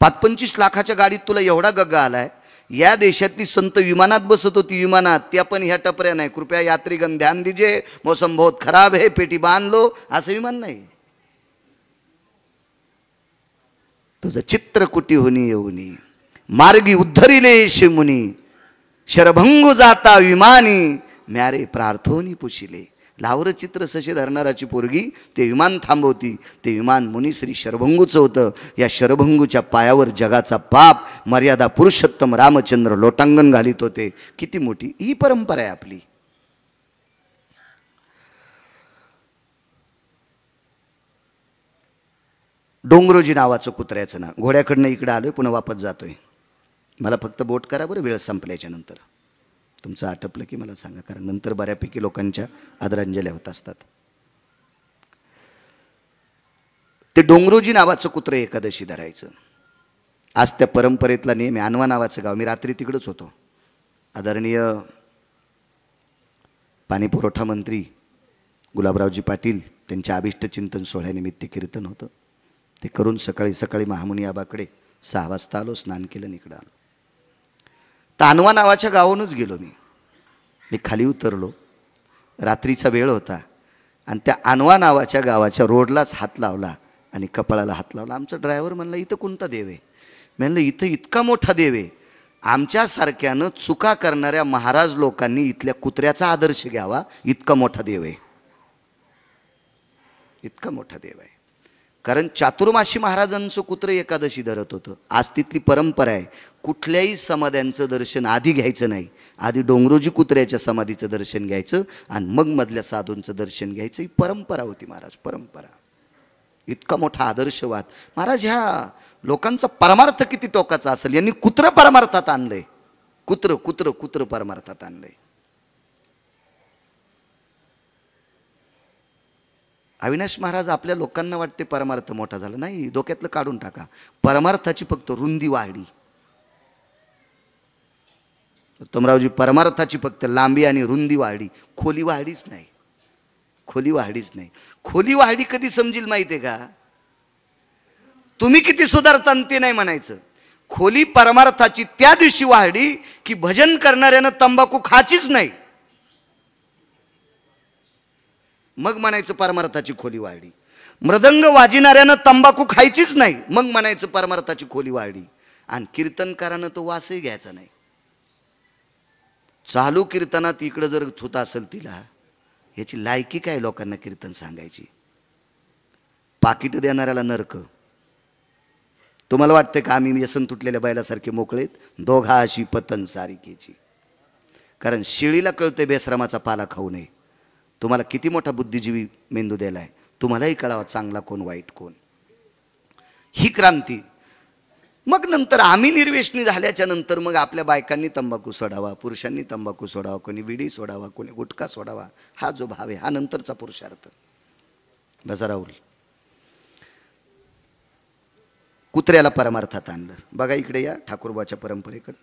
25 लाखाच्या गाडीत तुला एवढा गग्गा आलाय. या देशातली संत विमानात बसत होती, विमानात, त्या पण ह्या टपऱ्या नाही. कृपया यात्रीगण ध्यान दीजिए, मौसम बहुत खराब है, पेटी बांध लो, असं विमान नाही. तुझं चित्रकुटी होनी येऊनी, मार्गी उद्धरिले शिमुनी, शरभंगू जाता विमानी, म्यारे प्रार्थोनी पुशिले. लावर चित्र सशे धरणाराची पोरगी ते विमान थांबवती. ते विमान मुनिश्री शरभंगूचं होतं. या शरभंगूच्या पायावर जगाचा पाप मर्यादा पुरुषोत्तम रामचंद्र लोटांगण घालीत होते. किती मोठी ही परंपरा आहे आपली. डोंगरोजी नावाचं कुत्र्याचं नाव. घोड्याकडनं इकडे आलोय, पुन्हा वापस जातोय. मला फक्त बोट करा बरं, वेळ संपल्याच्या नंतर. तुमचं आटपलं की मला सांगा, कारण नंतर बऱ्यापैकी लोकांच्या आदरांजल्या होत असतात. ते डोंगरोजी नावाचं कुत्रं एकादशी धरायचं. आज त्या परंपरेतला नियम आहे. अनवा नावाचं गाव, मी रात्री तिकडंच होतो. आदरणीय पाणीपुरवठा मंत्री गुलाबरावजी पाटील त्यांच्या अभिष्ट चिंतन सोहळ्यानिमित्त कीर्तन होतं. ते करून सकाळी महामुनी आबाकडे 6 वाजता आलो, स्नान केलं, इकडं आलो. तानवा नावाच्या गावाहूनच गेलो. मी खाली उतरलो, रात्रीचा वेळ होता, आणि त्या अनवा नावाच्या गावाच्या रोडलाच हात लावला आणि कपाळाला हात लावला. आमचा ड्रायव्हर म्हणला, इथं कोणता देव आहे? म्हणलं, इथं इतका मोठा देव आहे. आमच्यासारख्यानं चुका करणाऱ्या महाराज लोकांनी इथल्या कुत्र्याचा आदर्श घ्यावा. इतका मोठा देव आहे, इतका मोठा देव आहे. कारण चातुर्मासी महाराजांचं कुत्र एकादशी धरत होतं. आज तिथली परंपरा आहे, कुठल्याही समाध्यांचं दर्शन आधी घ्यायचं नाही. आधी डोंगरोजी कुत्र्याच्या समाधीचं दर्शन घ्यायचं आणि मग मधल्या साधूंचं दर्शन घ्यायचं. ही परंपरा होती महाराज, परंपरा. इतका मोठा आदर्शवाद महाराज. ह्या लोकांचा परमार्थ किती टोकाचा असेल. यांनी कुत्र परमार्थात आणलंय. कुत्र कुत्र कुत्र परमार्थात आणलंय. अविनाश महाराज आपल्या लोकांना वाटते परमार्थ मोठा झाला. नाही, डोक्यातलं काढून टाका. परमार्थाची फक्त रुंदी वाढली. उत्तमरावजी परमार्थाची फक्त लांबी आणि रुंदी वाढली, खोली वाढलीच नाही. खोली वाढलीच नाही. खोली वाढली कधी समजेल माहिती आहे का? तुम्ही किती सुधारता ते नाही म्हणायचं. खोली परमार्थाची त्या दिवशी वाढली की भजन करणाऱ्यानं तंबाखू खाचीच नाही, मग म्हणायचं परमार्थाची खोली वाढली. मृदंग वाजिणाऱ्यानं तंबाखू खायचीच नाही, मग म्हणायचं परमार्थाची खोली वाढली. आणि कीर्तनकारानं तो वासही घ्यायचा नाही. चालू कीर्तनात इकडं जर थुता असेल तिला, याची लायकी काय लोकांना कीर्तन सांगायची? पाकिट देणाऱ्याला नरक. तुम्हाला वाटतं का आम्ही व्यसन तुटलेल्या बैलासारखे मोकळेत? दोघा अशी पतन सारिकेची. कारण शिळीला कळते बेसरामाचा पाला खाऊ नये. तुम्हाला किती मोठा बुद्धिजीवी मेंदू दिलाय, तुम्हालाही कळावा चांगला कोण वाईट कोण. ही क्रांती. मग नंतर आम्ही निर्वेशनी झाल्याच्या नंतर मग आपल्या बायकांनी तंबाखू सोडावा, पुरुषांनी तंबाखू सोडावा, कोणी विडी सोडावा, कोणी गुटखा सोडावा. हा जो भाव आहे हा नंतरचा पुरुषार्थ. बसा राहुल. कुत्र्याला परमार्थात आणलं. बघा इकडे या ठाकूरबाच्या परंपरेकडे.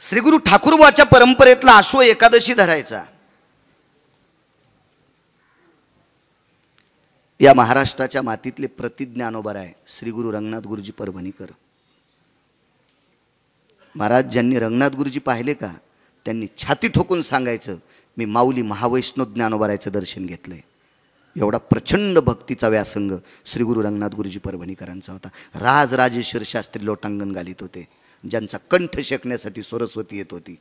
श्रीगुरु ठाकूरबाच्या परंपरेतला आश्व एकादशी धरायचा. या महाराष्ट्राच्या मातीतले प्रतिज्ञानोबर आहे श्रीगुरु रंगनाथ गुरुजी परभणीकर महाराज. ज्यांनी रंगनाथ गुरुजी पाहिले का त्यांनी छाती ठोकून सांगायचं, मी माऊली महावैष्णव ज्ञानोबरायचं दर्शन घेतलंय. एवढा प्रचंड भक्तीचा व्यासंग श्रीगुरु रंगनाथ गुरुजी परभणीकरांचा होता. राजराजेश्वर शास्त्री लोटांगण घालीत होते, ज्यांचा कंठ शेकण्यासाठी सरस्वती येत होती.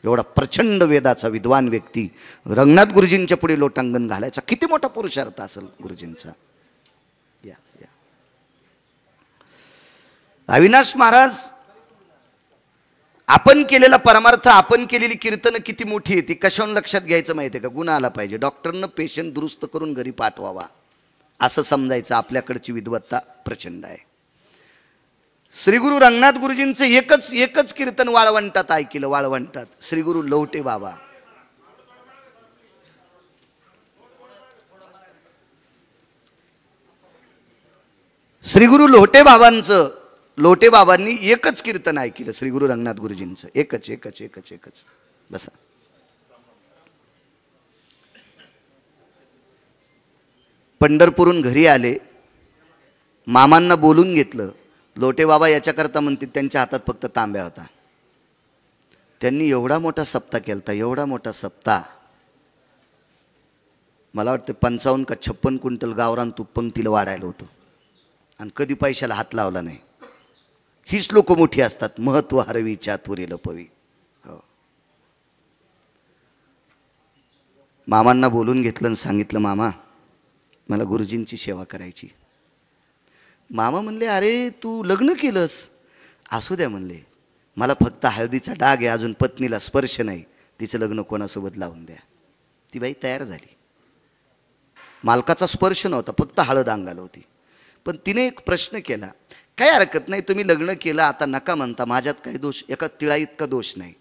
एवढा प्रचंड वेदाचा विद्वान व्यक्ती रंगनाथ गुरुजींच्या पुढे लोटांगण घालायचा, किती मोठा पुरुषार्थ असेल गुरुजींचा. या या अविनाश महाराज, आपण केलेला परमार्थ, आपण केलेली कीर्तन किती मोठी आहे ती कशावरून लक्षात घ्यायचं माहिती आहे का? गुण आला पाहिजे. डॉक्टरनं पेशंट दुरुस्त करून घरी पाठवावा असं समजायचं. आपल्याकडची विद्वत्ता प्रचंड आहे. श्रीगुरु रंगनाथ गुरुजींचं एकच कीर्तन वाळवंटात ऐकलं. वाळवंटात श्रीगुरु लवटे बाबा. श्रीगुरु लोटे बाबांनी एकच कीर्तन ऐकलं श्रीगुरु रंगनाथ गुरुजींचं. एकच. बसा. पंढरपूरहून घरी आले, मामांना बोलून घेतलं. लोटे बाबा याच्याकरता म्हणते त्यांच्या हातात फक्त तांब्या होता. त्यांनी एवढा मोठा सप्ताह केलता, एवढा मोठा सप्ताह. मला वाटतं 55 का 56 क्विंटल गावरान तूप पंक्तीला वाढायला होतं आणि कधी पैशाला हात लावला नाही. हीच लोक मोठी असतात. महत्व हरवी चातुरी लपवी. हो. मामांना बोलून घेतलं आणि सांगितलं, मामा मला गुरुजींची सेवा करायची. मामा म्हणले, अरे तू लग्न केलंस? असू द्या म्हणले, मला फक्त हळदीचा डाग आहे, अजून पत्नीला स्पर्श नाही, तिचं लग्न कोणासोबत लावून द्या. ती बाई तयार झाली. मालकाचा स्पर्श नव्हता, फक्त हळद अंगाला होती. पण तिने एक प्रश्न केला, काही हरकत नाही, तुम्ही लग्न केलं, आता नका म्हणता, माझ्यात काही दोष, एका तिळा इतका दोष नाही,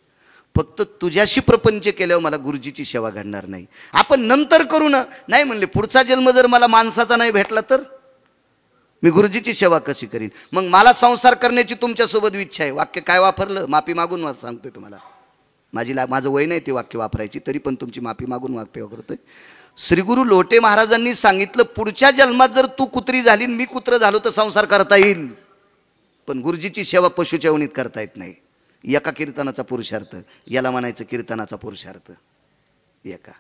फक्त तुझ्याशी प्रपंच केल्यावर मला गुरुजीची सेवा घडणार नाही. आपण नंतर करू ना. नाही म्हणले, पुढचा जन्म जर मला माणसाचा नाही भेटला तर मी गुरुजीची सेवा कशी करीन? मग मला संसार करण्याची तुमच्यासोबत इच्छा आहे. वाक्य काय वापरलं? माफी मागून सांगतोय तुम्हाला. माझं वय नाही ते वाक्य वापरायची, तरी पण तुमची माफी मागून वाक्य वापरतोय. श्रीगुरु लोटे महाराजांनी सांगितलं, पुढच्या जन्मात जर तू कुत्री झाली मी कुत्र झालो तर संसार करता येईल, पण गुरुजीची सेवा पशुचेवणीत करता येत नाही. एका कीर्तनाचा पुरुषार्थ, याला म्हणायचं कीर्तनाचा पुरुषार्थ. एका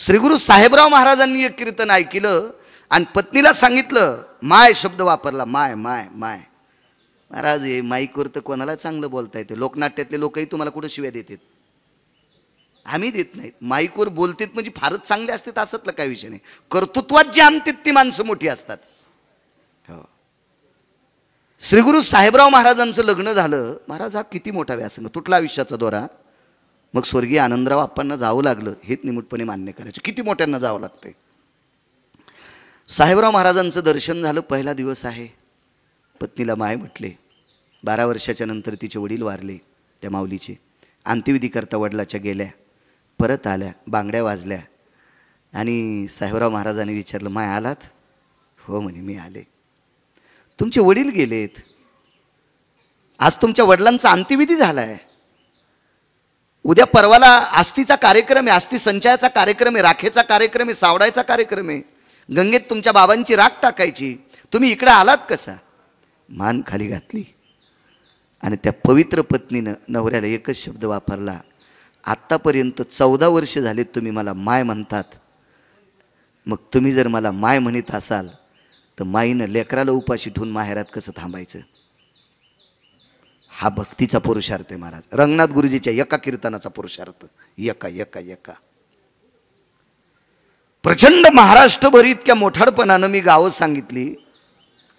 श्रीगुरु साहेबराव महाराजांनी एक कीर्तन ऐकलं आणि पत्नीला सांगितलं, माय शब्द वापरला, माय माय माय. महाराज हे माईकवर तर कोणाला चांगलं बोलता येते. लोकनाट्यातले लोकही तुम्हाला कुठं शिव्या देतात, आम्ही देत नाहीत. माईकवर बोलतात म्हणजे फारच चांगले असतात असतलं काही विषय नाही. कर्तृत्वात जे आणतात ती माणसं मोठी असतात. हो. श्रीगुरु साहेबराव महाराजांचं लग्न झालं. महाराज हा किती मोठा व्यासंग, तुटला आयुष्याचा दोरा. मग स्वर्गीय आनंदराव आप्पांना जावं लागलं, हेच निमूटपणे मान्य करायचं. किती मोठ्यांना जावं लागतंय. साहेबराव महाराजांचं दर्शन झालं. पहिला दिवस आहे. पत्नीला माय म्हटले. 12 वर्षाच्या नंतर तिचे वडील वारले. त्या माऊलीचे अंत्यविधी करता वडिलाच्या गेल्या, परत आल्या, बांगड्या वाजल्या आणि साहेबराव महाराजांनी विचारलं, माय आलात? हो म्हणे, मी आले. तुमचे वडील गेलेत, आज तुमच्या वडिलांचा अंत्यविधी झालाय. उद्या परवाला आस्तीचा कार्यक्रम आहे, आस्ती संचयाचा कार्यक्रम आहे, राखेचा कार्यक्रम आहे, सावडायचा कार्यक्रम आहे, गंगेत तुमच्या बाबांची राख टाकायची. तुम्ही इकडे आलात कसा? मान खाली घातली आणि त्या पवित्र पत्नीनं नवऱ्याला एकच शब्द वापरला, आत्तापर्यंत 14 वर्ष झालेत तुम्ही मला माय म्हणतात, मग तुम्ही जर मला माय म्हणत असाल तर माईनं लेकराला उपाशी ठेवून माहेरात कसं थांबायचं? हा भक्तीचा पुरुषार्थ आहे महाराज. रंगनाथ गुरुजीच्या एका कीर्तनाचा पुरुषार्थ. एका प्रचंड महाराष्ट्रभर इतक्या मोठाडपणानं मी गावं सांगितली,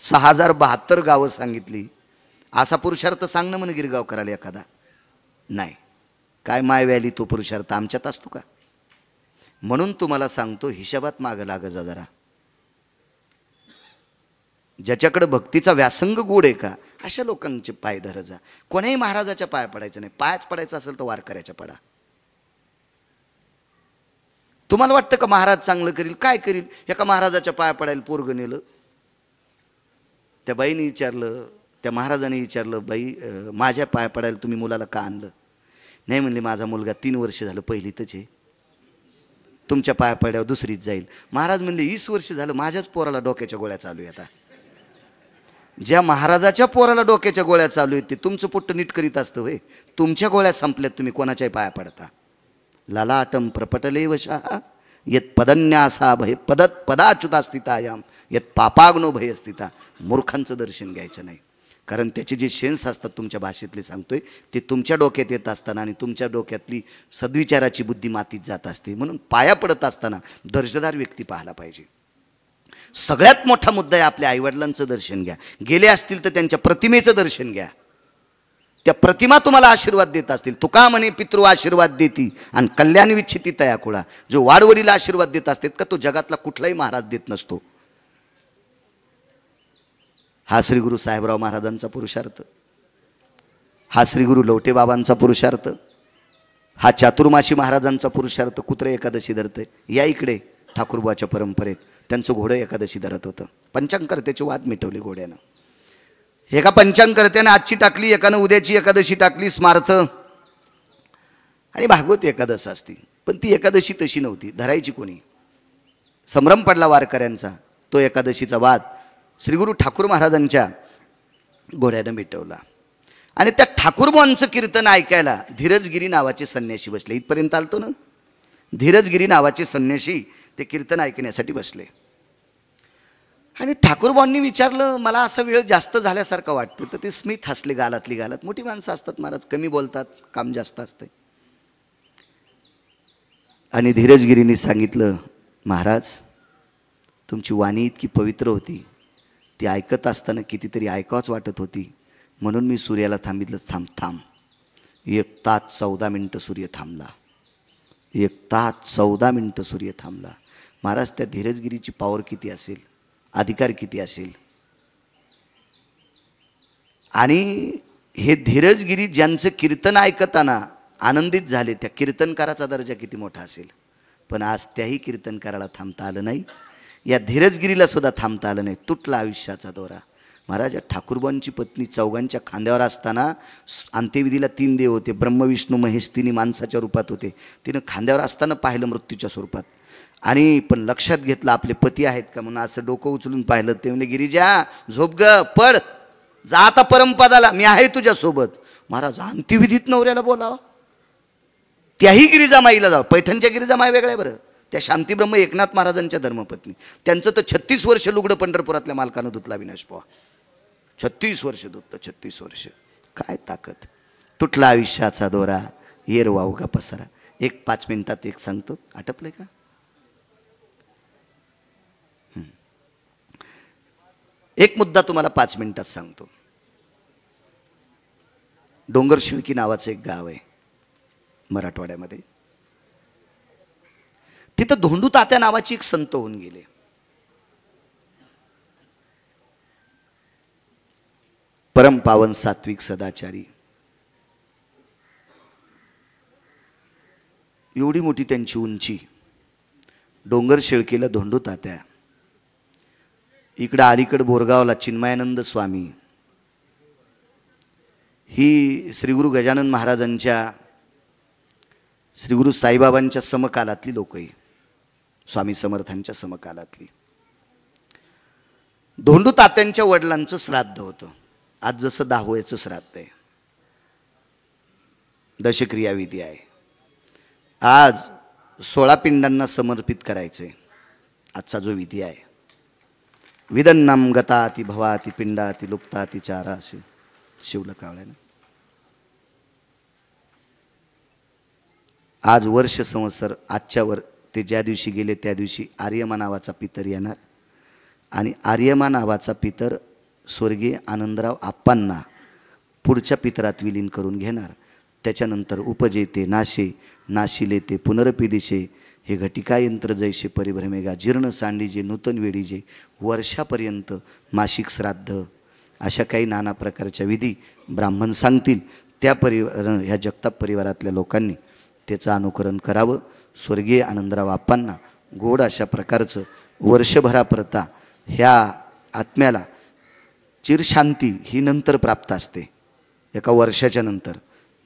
6072 गावं सांगितली. असा पुरुषार्थ सांगणं म्हणे गिरगाव करायला एखादा नाही. काय माय व्याली तो पुरुषार्थ आमच्यात असतो का? म्हणून तुम्हाला सांगतो, हिशोबात मागं लाग जा जरा. ज्याच्याकडे भक्तीचा व्यासंग गोड आहे का, अशा लोकांचे पाय धर जा. कोणाही महाराजाच्या पाया पडायचं नाही. पायाच पडायचं असेल तर वारकऱ्याच्या पडा. तुम्हाला वाटतं का महाराज चांगलं करील? काय करील? एका महाराजाच्या पाया पडायला पोरग नेलं. त्या बाईने विचारलं, त्या महाराजाने विचारलं, बाई माझ्या पाया पडायला तुम्ही मुलाला का आणलं? नाही म्हणले, माझा मुलगा 3 वर्ष झालं पहिलीतच आहे, तुमच्या पाया पड्यावर दुसरीच जाईल. महाराज म्हणले 20 वर्ष झालं माझ्याच पोराला डोक्याच्या गोळ्या चालू आहे. आता ज्या महाराजाच्या पोराला डोक्याच्या गोळ्या चालू आहेत ते तुमचं पोट्ट नीट करीत असतं होय. तुमच्या गोळ्या संपल्यात, तुम्ही कोणाच्याही पाया पडता. ललाटम प्रपटले वशा यत पदन्यासा भय पदत पदाच्युता स्थितायाम यत पापाग्नो भय स्थिता. मूर्खांचं दर्शन घ्यायचं नाही, कारण त्याचे जे सेन्स असतात तुमच्या भाषेतले सांगतोय ते तुमच्या डोक्यात येत असताना आणि तुमच्या डोक्यातली सद्विचाराची बुद्धी मातीत जात असते. म्हणून पाया पडत असताना दर्जेदार व्यक्ती पाहायला पाहिजे. सगळ्यात मोठा मुद्दा आहे आपल्या आईवडिलांचं दर्शन घ्या. गेले असतील तर त्यांच्या प्रतिमेचं दर्शन घ्या. त्या प्रतिमा तुम्हाला आशीर्वाद देत असतील. तुका म्हणे पितृ आशीर्वाद देती आणि कल्याण विच्छिती तया कुळा. जो वाडवडीला आशीर्वाद देत असतात का तो जगातला कुठलाही महाराज देत नसतो. हा श्री गुरु साहेबराव महाराजांचा पुरुषार्थ, हा श्री गुरु लवटे बाबांचा पुरुषार्थ, हा चातुर्माशी महाराजांचा पुरुषार्थ. कुत्रे एकादशी धरते या इकडे ठाकूरबाच्या परंपरेत त्यांचं घोडं एकादशी धरत होतं. पंचांगकर्त्याचे वाद मिटवले घोड्यानं. एका पंचांगकर्त्यानं आजची टाकली, एकानं उद्याची एकादशी टाकली स्मार्थ. आणि भागवत एकादश असती, पण ती एकादशी तशी नव्हती. धरायची कोणी? संभ्रम पडला वारकऱ्यांचा. तो एकादशीचा वाद श्रीगुरु ठाकूर महाराजांच्या घोड्यानं मिटवला. आणि त्या ठाकूरबांचं कीर्तन ऐकायला धीरजगिरी नावाचे संन्याशी बसले. इथपर्यंत आलतो ना. धीरजगिरी नावाचे संन्याशी ते कीर्तन ऐकण्यासाठी बसले. आणि ठाकूरबांनी विचारलं, मला असा वेळ जास्त झाल्यासारखं वाटतं. तर ते स्मित हसले गालातली गालात. मोठी माणसं असतात महाराज, कमी बोलतात, काम जास्त असतं. आणि धीरजगिरीने सांगितलं, महाराज तुमची वाणी इतकी पवित्र होती, ती ऐकत असताना कितीतरी ऐकावंच वाटत होती. म्हणून मी सूर्याला थांबितलं. थांब 1 तास 14 मिनिटं सूर्य थांबला. 1 तास 14 मिनिटं सूर्य थांबला. महाराज त्या धीरजगिरीची पॉवर किती असेल, अधिकार किती असेल. आणि हे धीरजगिरी ज्यांचं कीर्तन ऐकताना आनंदित झाले, त्या कीर्तनकाराचा दर्जा किती मोठा असेल. पण आज त्याही कीर्तनकाराला थांबता आलं नाही, या धीरजगिरीला सुद्धा थांबता आलं नाही. तुटला आयुष्याचा दोरा. महाराज ठाकूरबांची पत्नी चौघांच्या खांद्यावर असताना, अंत्यविधीला 3 देव होते, ब्रह्म विष्णू महेश, तिन्ही माणसाच्या रूपात होते. तिनं खांद्यावर असताना पाहिलं मृत्यूच्या स्वरूपात. आणि पण लक्षात घेतलं आपले पती आहेत का म्हणून. असं डोकं उचलून पाहिलं. ते म्हणजे गिरिजा झोप ग, पड, जा आता परमपदाला, मी आहे तुझ्यासोबत. महाराज अंत्यविधीत नवऱ्याला बोलावा. त्याही गिरिजामाईला जावं. पैठणच्या गिरिजामाई वेगळ्या बरं. त्या शांतीब्रह्म एकनाथ महाराजांच्या धर्मपत्नी. त्यांचं तर 36 वर्ष लुगडं पंढरपुरातल्या मालकानं धुतला विनाश पोहा. 36 वर्ष धुतलं. 36 वर्ष. काय ताकद. तुटला आयुष्याचा दोरा, येर वावगा पसारा. 5 मिनिटात एक सांगतो. आटपलंय का? एक मुद्दा तुम्हाला 5 मिनिटात सांगतो. डोंगरशिळकी नावाचं एक गाव आहे मराठवाड्यामध्ये. तिथं धोंडू तात्या नावाची एक संत होऊन गेले. परम पावन सात्विक सदाचारी. एवढी मोठी त्यांची उंची. डोंगर शेळकेला धोंडू तात्या, इकडं अलीकडं बोरगावला चिन्मयानंद स्वामी. ही श्री गुरु गजानन महाराजांच्या श्री गुरु साईबाबांच्या समकालातली लोकही, स्वामी समर्थांच्या समकालातली. धोंडू तात्यांच्या वडिलांचं श्राद्ध होतं. आज जसं दाहोयाचं श्राद्ध आहे, दशक्रिया विधी आहे. आज 16 पिंडांना समर्पित करायचे आजचा जो विधी आहे. विदन्नम गताति भवाति पिंडाति लुप्ताति चाराशी शिवलकावळ्यानं. आज वर्ष संवत्सर आजच्यावर ते ज्या दिवशी गेले त्या दिवशी आर्यमा नावाचा पितर येणार आणि आर्यमा नावाचा पितर स्वर्गीय आनंदराव आप्पांना पुढच्या पितरात विलीन करून घेणार. त्याच्यानंतर उपजेते नाशे नाशिले ते पुनरपी दिशे हे घटिका यंत्र जैसे परिभ्रमेगा जीर्ण सांडीजे नूतन वेडीजे वर्षापर्यंत मासिक श्राद्ध अशा काही नाना प्रकारच्या विधी ब्राह्मण सांगतील. त्या ह्या जगताप परिवारातल्या लोकांनी त्याचं अनुकरण करावं. स्वर्गीय आनंदराव आप्पांना गोड अशा प्रकारचं वर्षभरापरता ह्या आत्म्याला चिरशांती ही नंतर प्राप्त असते, एका वर्षाच्या नंतर.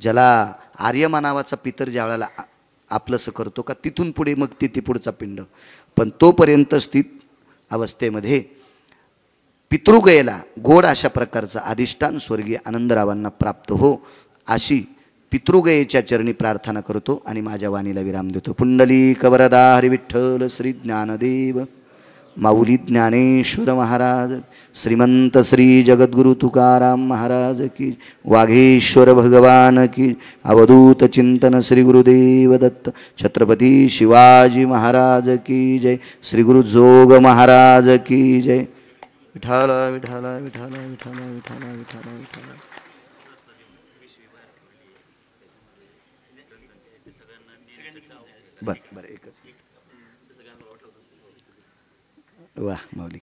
ज्याला आर्यमा नावाचा पितर ज्या वेळेला आपलंसं करतो का तिथून पुढे मग ती पुढचा पिंड, पण तोपर्यंत स्थित अवस्थेमध्ये पितृगयेला गोड अशा प्रकारचं अधिष्ठान स्वर्गीय आनंदरावांना प्राप्त हो अशी पितृगयेच्या चरणी प्रार्थना करतो आणि माझ्या वाणीला विराम देतो. पुंडलिक वरदा हरी विठ्ठल श्री ज्ञानदेव माऊली ज्ञानेश्वर महाराज, श्रीमंत श्री जगद्गुरु तुकाराम महाराज की, वाघेश्वर भगवान की, अवधूत चिंतन श्री गुरुदेव दत्त, छत्रपती शिवाजी महाराज की जय, श्री गुरु जोग महाराज की जय. विठाला विठाला विठाला विठाला विठाला विठाला विठाला. बर एकच. वाह माऊली.